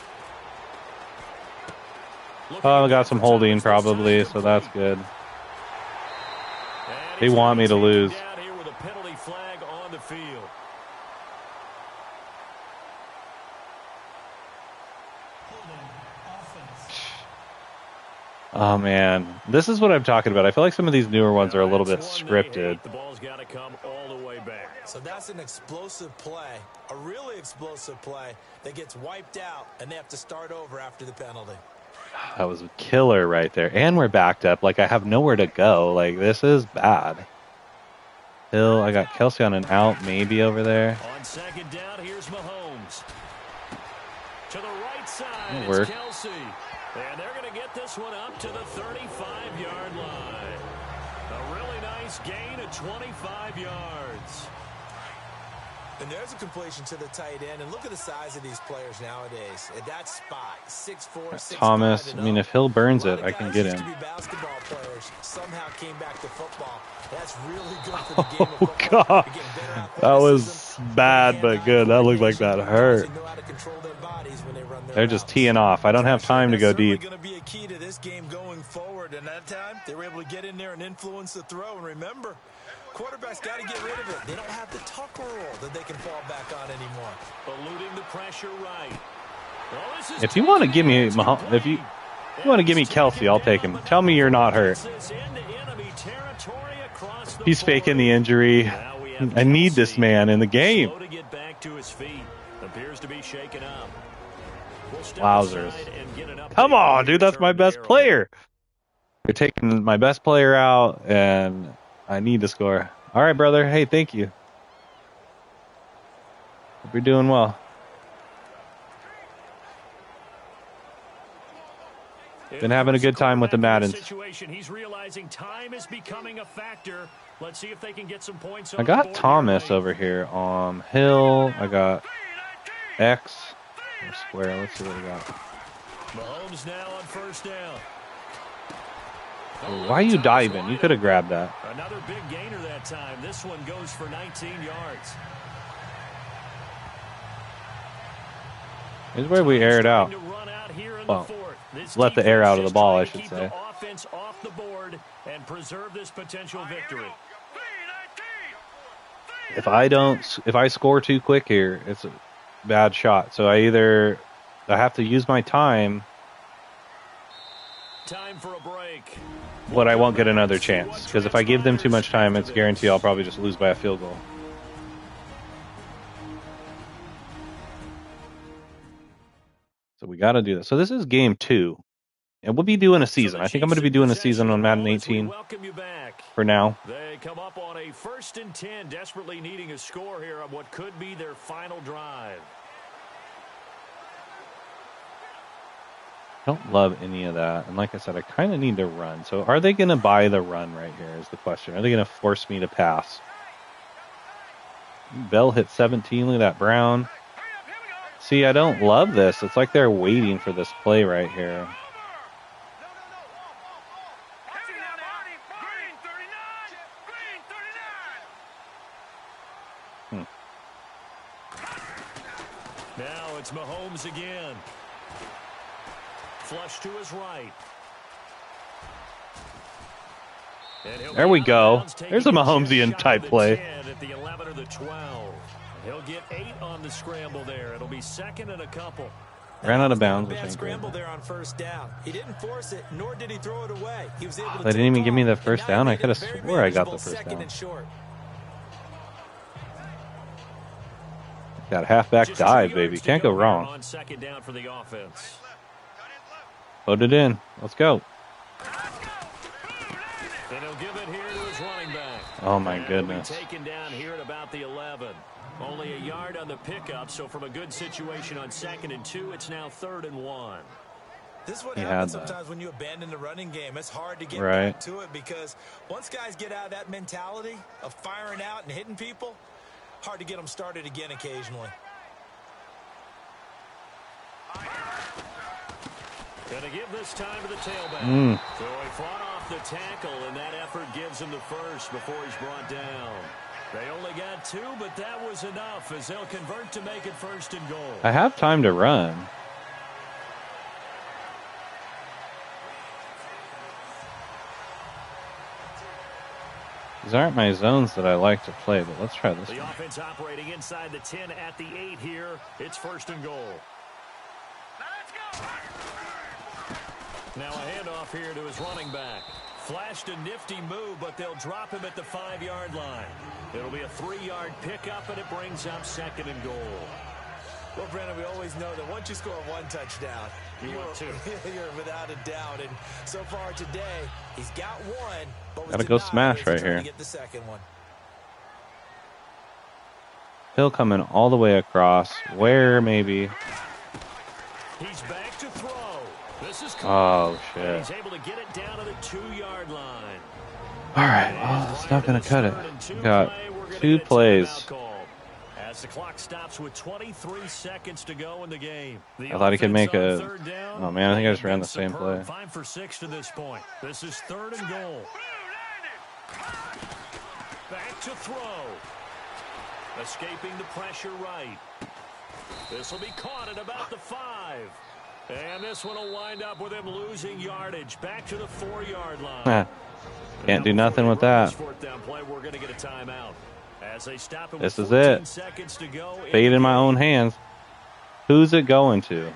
Oh, I got some holding probably, so that's good. They want me to lose. Down here with a penalty flag on the field. Oh, man. This is what I'm talking about. I feel like some of these newer ones are a little bit scripted. The ball's got to come all the way back. So that's an explosive play, a really explosive play that gets wiped out, and they have to start over after the penalty. That was a killer right there. And we're backed up. Like, I have nowhere to go. Like, this is bad. Hill, I got Kelsey on an out, maybe over there. On second down, here's Mahomes. To the right side, That'll it's work. Kelsey. And they're going to get this one up to the 35-yard line. A really nice gain of 25 yards. And there's a completion to the tight end. And look at the size of these players nowadays. At that spot, 6'4", 6'5". Thomas, I mean, if Hill burns it, I can get him. To be basketball players somehow came back to football. That's really good for the game of Oh, football. God. You're getting better athleticism. That was bad, but good. That looked like that hurt. They know how to control their bodies when they run their They're just routes. teeing off. I don't have time to go deep. That's certainly going to be a key to this game going forward. And that time, they were able to get in there and influence the throw. And remember, quarterbacks got to get rid of it. They don't have the Tucker rule that they can fall back on anymore. Eluding the pressure right. Well, this is If you want to give me Mahomes, if you want to give me Kelsey, I'll take him. Tell me you're not hurt. He's faking the injury. I need this man in the game. Slow to get back to his feet. Appears to be shaken up. We'll step Wowzers. aside and get an update Come on, dude. That's my from the best Arrowhead. player. You're taking my best player out, and I need to score. All right, brother. Hey, thank you. Hope you're doing well. Been having a good time with the Maddens. Situation. He's realizing time is becoming a factor. Let's see if they can get some points. I got Thomas over here on Hill. I got X or square. Let's see what we got. Mahomes now on first down. Why are you diving? You could have grabbed that. Another big gainer that time. This one goes for 19 yards. Here's where we air it out. Well, let the air out of the ball, I should say. Offense off the board and preserve this potential victory. If I score too quick here, it's a bad shot. So I have to use my time. Time for a break. But I won't get another chance because if I give them too much time, it's guaranteed I'll probably just lose by a field goal. So we got to do this. So this is game 2. And we'll be doing a season. I think I'm going to be doing a season on Madden 18 for now. They come up on a 1st and 10, desperately needing a score here on what could be their final drive. I don't love any of that. And like I said, I kind of need to run. So are they going to buy the run right here is the question. Are they going to force me to pass? Bell hit 17. Look at that. Brown. See, I don't love this. It's like they're waiting for this play right here. Now it's Mahomes again. Flush to his right. There we go. There's a Mahomesian type play. At the 11 or the 12. He'll get 8 on the scramble there. It'll be 2nd and a couple. Ran out of bounds. Bad scramble there on first down. He didn't force it, nor did he throw it away. He was able to they didn't even give me the first down. I could have swore I got the first down. Got a halfback dive, baby. Can't go wrong. On 2nd down for the offense. Load it in. Let's go. And he'll give it here to his running back. Oh my goodness. Taken down here at about the 11. Only a yard on the pickup, so from a good situation on 2nd and 2, it's now 3rd and 1. This is what happens sometimes when you abandon the running game. It's hard to get back to it because once guys get out of that mentality of firing out and hitting people, hard to get them started again occasionally. Gonna give this time to the tailback. So he fought off the tackle, and that effort gives him the first before he's brought down. They only got 2, but that was enough as they'll convert to make it 1st and goal. I have time to run. These aren't my zones that I like to play, but let's try this one. The offense operating inside the 10 at the 8 here. It's 1st and goal. Now a handoff here to his running back. Flashed a nifty move, but they'll drop him at the 5-yard line. It'll be a 3-yard pickup, and it brings up 2nd and goal. Well, Brandon, we always know that once you score 1 touchdown, you're without a doubt. And so far today, he's got 1, but gotta go smash right here. To get the 2nd one. Hill coming all the way across. Where maybe? He's back to throw. This is oh shit. He's able to get it down to the 2-yard line. All right, well, it's not gonna cut it. We got 2 plays. As the clock stops with 23 seconds to go in the game. I thought he could make a. Oh man, I think I just ran the same play. 5 for 6 to this point. This is 3rd and goal. Back to throw. Escaping the pressure right. This will be caught at about the 5. And this one will wind up with him losing yardage. Back to the 4-yard line. Can't do nothing with that. We're going to get a timeout. As they stop it, this is it. Fate in my own hands. Who's it going to?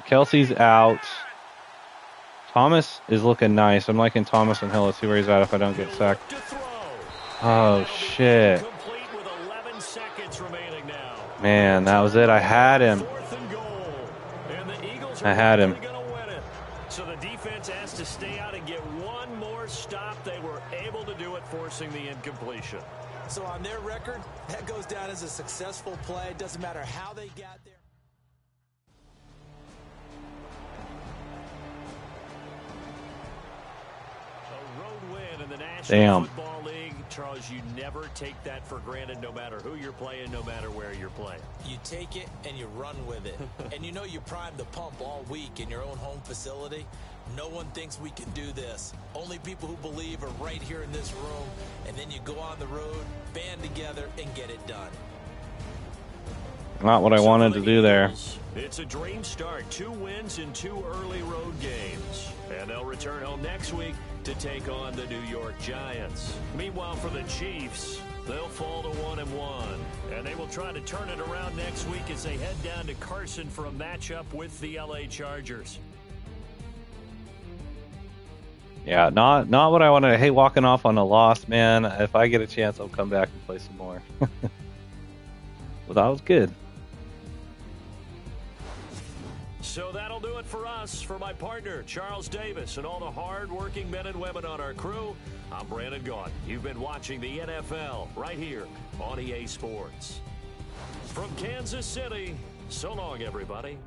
Kelsey's out. Thomas is looking nice. I'm liking Thomas and Hill. Let's see where he's at if I don't get sacked. Oh, shit. Man, that was it. I had him. I had him. So the defense has to stay out and get one more stop. They were able to do it, forcing the incompletion. So on their record, that goes down as a successful play. It doesn't matter how they got there. National Damn. Football League, Charles, you never take that for granted no matter who you're playing, no matter where you're playing. You take it and you run with it. And you know you primed the pump all week in your own home facility. No one thinks we can do this. Only people who believe are right here in this room. And then you go on the road, band together, and get it done. Not what I wanted to do there. It's a dream start. 2 wins in 2 early road games. And they'll return home next week to take on the New York Giants. Meanwhile, for the Chiefs, they'll fall to 1-1. And they will try to turn it around next week as they head down to Carson for a matchup with the LA Chargers. Yeah, not what I wanted. I hate walking off on a loss, man. If I get a chance, I'll come back and play some more. Well, that was good. So that'll do it for us. For my partner, Charles Davis, and all the hard-working men and women on our crew, I'm Brandon Gaudin. You've been watching the NFL right here on EA Sports. From Kansas City, so long, everybody.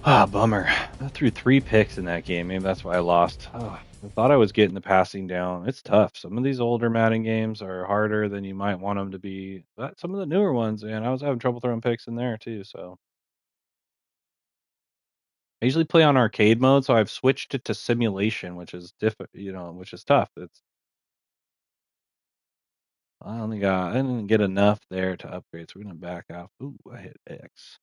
Ah, bummer. I threw 3 picks in that game. Maybe that's why I lost. Oh, I thought I was getting the passing down. It's tough. Some of these older Madden games are harder than you might want them to be. But some of the newer ones, man, I was having trouble throwing picks in there too. So I usually play on arcade mode, so I've switched it to simulation, which is which is tough. I didn't get enough there to upgrade, so we're gonna back off. Ooh, I hit X.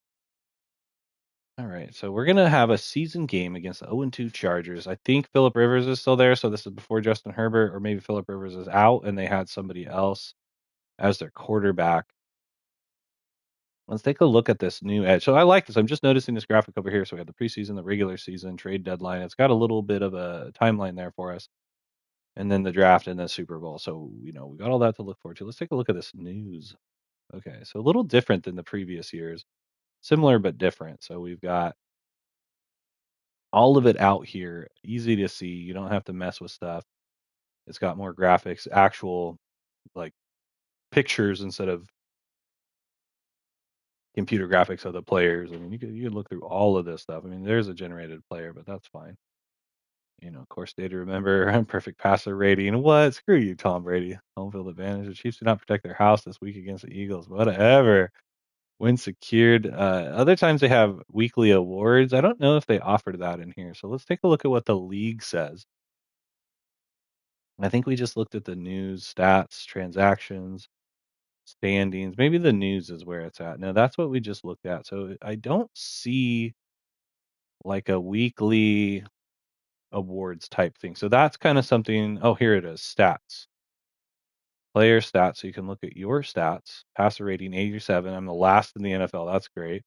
All right, so we're gonna have a season game against the 0-2 Chargers. I think Phillip Rivers is still there, so this is before Justin Herbert, or maybe Phillip Rivers is out and they had somebody else as their quarterback. Let's take a look at this new edge. So I like this. I'm just noticing this graphic over here. So we have the preseason, the regular season, trade deadline. It's got a little bit of a timeline there for us, and then the draft and the Super Bowl. So we got all that to look forward to. Let's take a look at this news. Okay, so a little different than the previous years, similar but different. So we've got all of it out here, easy to see. You don't have to mess with stuff. It's got more graphics, actual like pictures instead of computer graphics of the players. I mean, you could look through all of this stuff. I mean, there's a generated player, but that's fine. Of course, data remember, perfect passer rating. What? Screw you, Tom Brady. Home field advantage. The Chiefs do not protect their house this week against the Eagles. Whatever. Win secured. Other times they have weekly awards. I don't know if they offered that in here. So let's take a look at what the league says. I think we just looked at the news, stats, transactions, standings. Maybe the news is where it's at. No, that's what we just looked at. So I don't see like a weekly awards type thing. So that's kind of something. Oh, here it is. Stats. Player stats. So you can look at your stats. Passer rating 87. I'm the last in the NFL. That's great.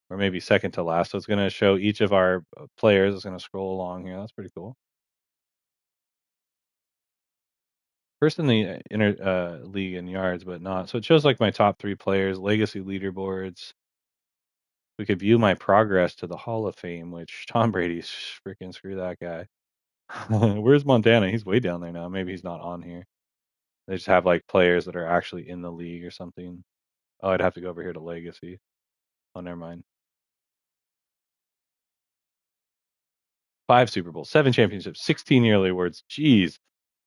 Or maybe second to last. So it's going to show each of our players. It's going to scroll along here. That's pretty cool. First in the league in yards, but not. So it shows like my top 3 players, legacy leaderboards. We could view my progress to the Hall of Fame, which Tom Brady's freaking screw that guy. Where's Montana? He's way down there now. Maybe he's not on here. They just have like players that are actually in the league or something. Oh, I'd have to go over here to legacy. Oh, never mind. 5 Super Bowls, 7 championships, 16 yearly awards. Jeez,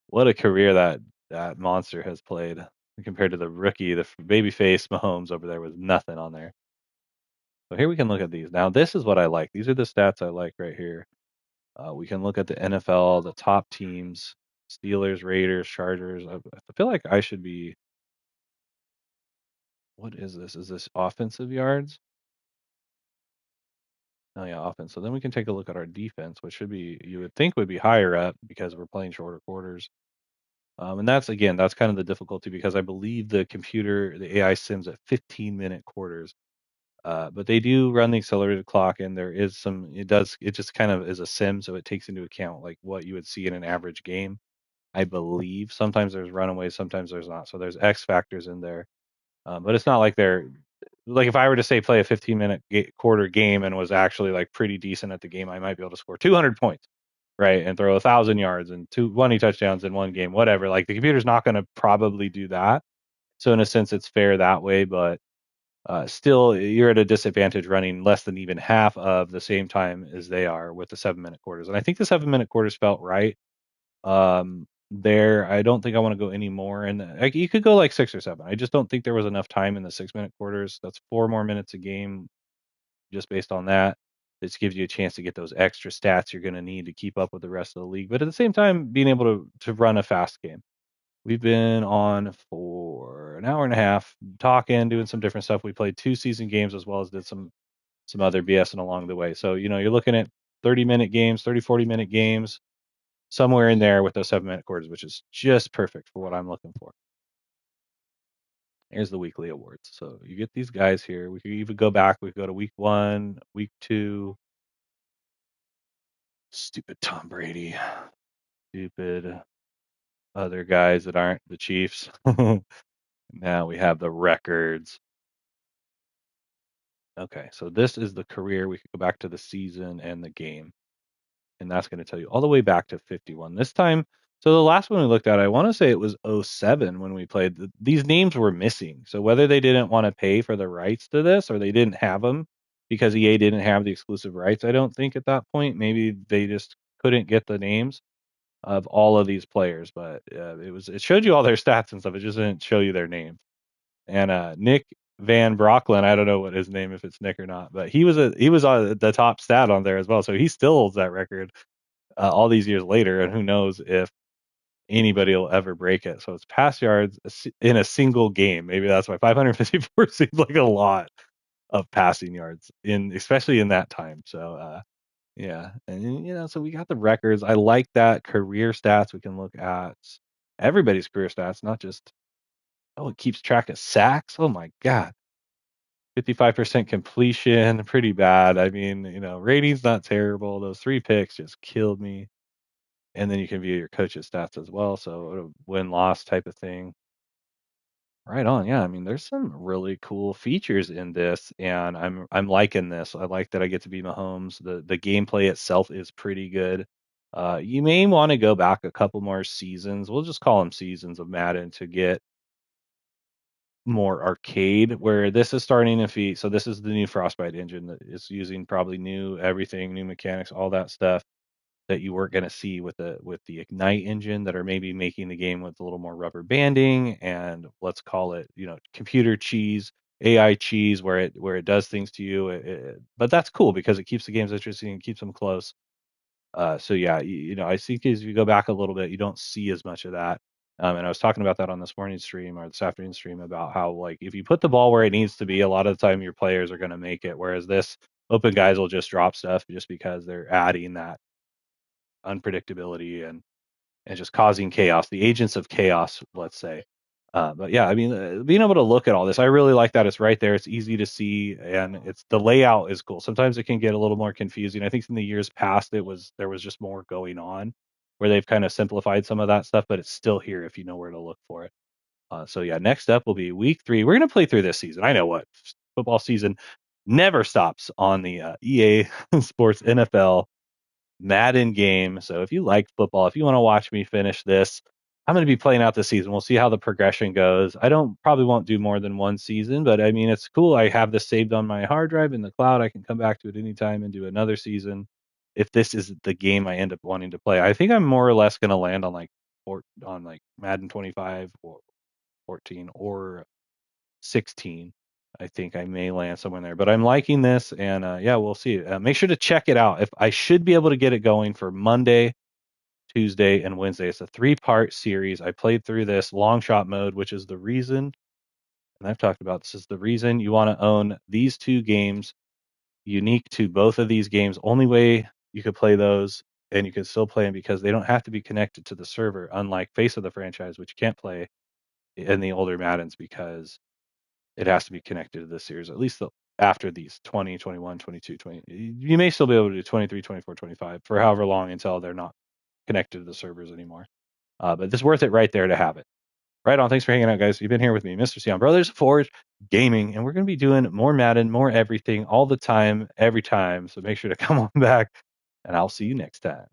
what a career that monster has played compared to the rookie, the baby face Mahomes over there with nothing on there. So here we can look at these. Now this is what I like. These are the stats I like right here. We can look at the NFL, the top teams, Steelers, Raiders, Chargers. I feel like I should be. What is this? Is this offensive yards? Oh yeah, offense. So then we can take a look at our defense, which should be, you would think would be higher up because we're playing shorter quarters. And that's kind of the difficulty because I believe the AI sims at 15-minute quarters. But they do run the accelerated clock, and there is it just kind of is a sim, so it takes into account like what you would see in an average game. I believe sometimes there's runaways, sometimes there's not. So there's X factors in there. But it's not like they're like if I were to say play a 15-minute quarter game and was actually like pretty decent at the game, I might be able to score 200 points, right, and throw 1,000 yards and 20 touchdowns in one game, whatever. Like the computer's not going to probably do that. So in a sense, it's fair that way, but still, you're at a disadvantage running less than even half of the same time as they are with the 7-minute quarters. And I think the 7-minute quarters felt right. there. I don't think I want to go any more. And like, you could go like 6 or 7. I just don't think there was enough time in the 6-minute quarters. That's 4 more minutes a game just based on that. This gives you a chance to get those extra stats you're going to need to keep up with the rest of the league. But at the same time, being able to run a fast game. We've been on for an hour and a half talking, doing some different stuff. We played 2 season games as well as did some other BSing along the way. So, you're looking at 30-minute games, 30, 40-minute games, somewhere in there with those 7-minute quarters, which is just perfect for what I'm looking for. Here's the weekly awards. So you get these guys here. We could even go back. We could go to week 1, week 2. Stupid Tom Brady. Stupid other guys that aren't the Chiefs. Now we have the records. Okay, so this is the career. We could go back to the season and the game. And that's going to tell you all the way back to 51. This time, so the last one we looked at, I want to say it was '07 when we played. These names were missing. So whether they didn't want to pay for the rights to this or they didn't have them because EA didn't have the exclusive rights, I don't think at that point. Maybe they just couldn't get the names of all of these players, but it showed you all their stats and stuff. It just didn't show you their names. And Nick Van Brocklin, I don't know what his name, if it's Nick or not, but he was on the top stat on there as well. So he still holds that record all these years later, and who knows if anybody will ever break it. So it's pass yards in a single game. Maybe that's why 554 seems like a lot of passing yards especially in that time. So yeah, and so we got the records. I like that career stats. We can look at everybody's career stats, not just it keeps track of sacks. Oh my god. 55% completion, pretty bad. I mean, rating's not terrible. Those 3 picks just killed me. And then you can view your coach's stats as well. So win loss type of thing. Right on. Yeah. I mean, there's some really cool features in this, and I'm liking this. I like that I get to be Mahomes. The gameplay itself is pretty good. You may want to go back a couple more seasons. We'll just call them seasons of Madden to get more arcade, where this is starting to feed. So this is the new Frostbite engine that is using probably new everything, new mechanics, all that stuff that you weren't going to see with the Ignite engine, that are maybe making the game with a little more rubber banding and, let's call it, computer cheese, AI cheese, where it does things to you. But that's cool because it keeps the games interesting and keeps them close. So yeah, I think as you go back a little bit, you don't see as much of that. And I was talking about that on this morning stream or this afternoon stream about how, like, if you put the ball where it needs to be, a lot of the time your players are going to make it. Whereas this open guys will just drop stuff just because they're adding that unpredictability and just causing chaos, the agents of chaos, let's say. But yeah, I mean, being able to look at all this, I really like that. It's right there. It's easy to see, and the layout is cool. Sometimes it can get a little more confusing. I think in the years past, there was just more going on, where they've kind of simplified some of that stuff, but it's still here if you know where to look for it. So yeah, next up will be week 3. We're gonna play through this season. I know what football season never stops on the EA Sports NFL Madden game. So if you like football, if you want to watch me finish this, I'm going to be playing out this season. We'll see how the progression goes. I probably won't do more than one season, but I mean, it's cool. I have this saved on my hard drive in the cloud. I can come back to it anytime and do another season if this is the game I end up wanting to play. I think I'm more or less going to land on like Madden 25 or 14 or 16. I think I may land somewhere in there, but I'm liking this, and yeah, we'll see. Make sure to check it out. If I should be able to get it going for Monday, Tuesday, and Wednesday. It's a 3-part series. I played through this long shot mode, which is the reason, and I've talked about this, is the reason you want to own these 2 games, unique to both of these games. Only way you could play those, and you can still play them because they don't have to be connected to the server, unlike Face of the Franchise, which you can't play in the older Maddens because it has to be connected to this series, at least after these 20, 21, 22, 20. You may still be able to do 23, 24, 25 for however long until they're not connected to the servers anymore. But it's worth it right there to have it. Right on. Thanks for hanging out, guys. You've been here with me, Mr. C on Brothers Forge Gaming, and we're going to be doing more Madden, more everything, all the time, every time. So make sure to come on back, and I'll see you next time.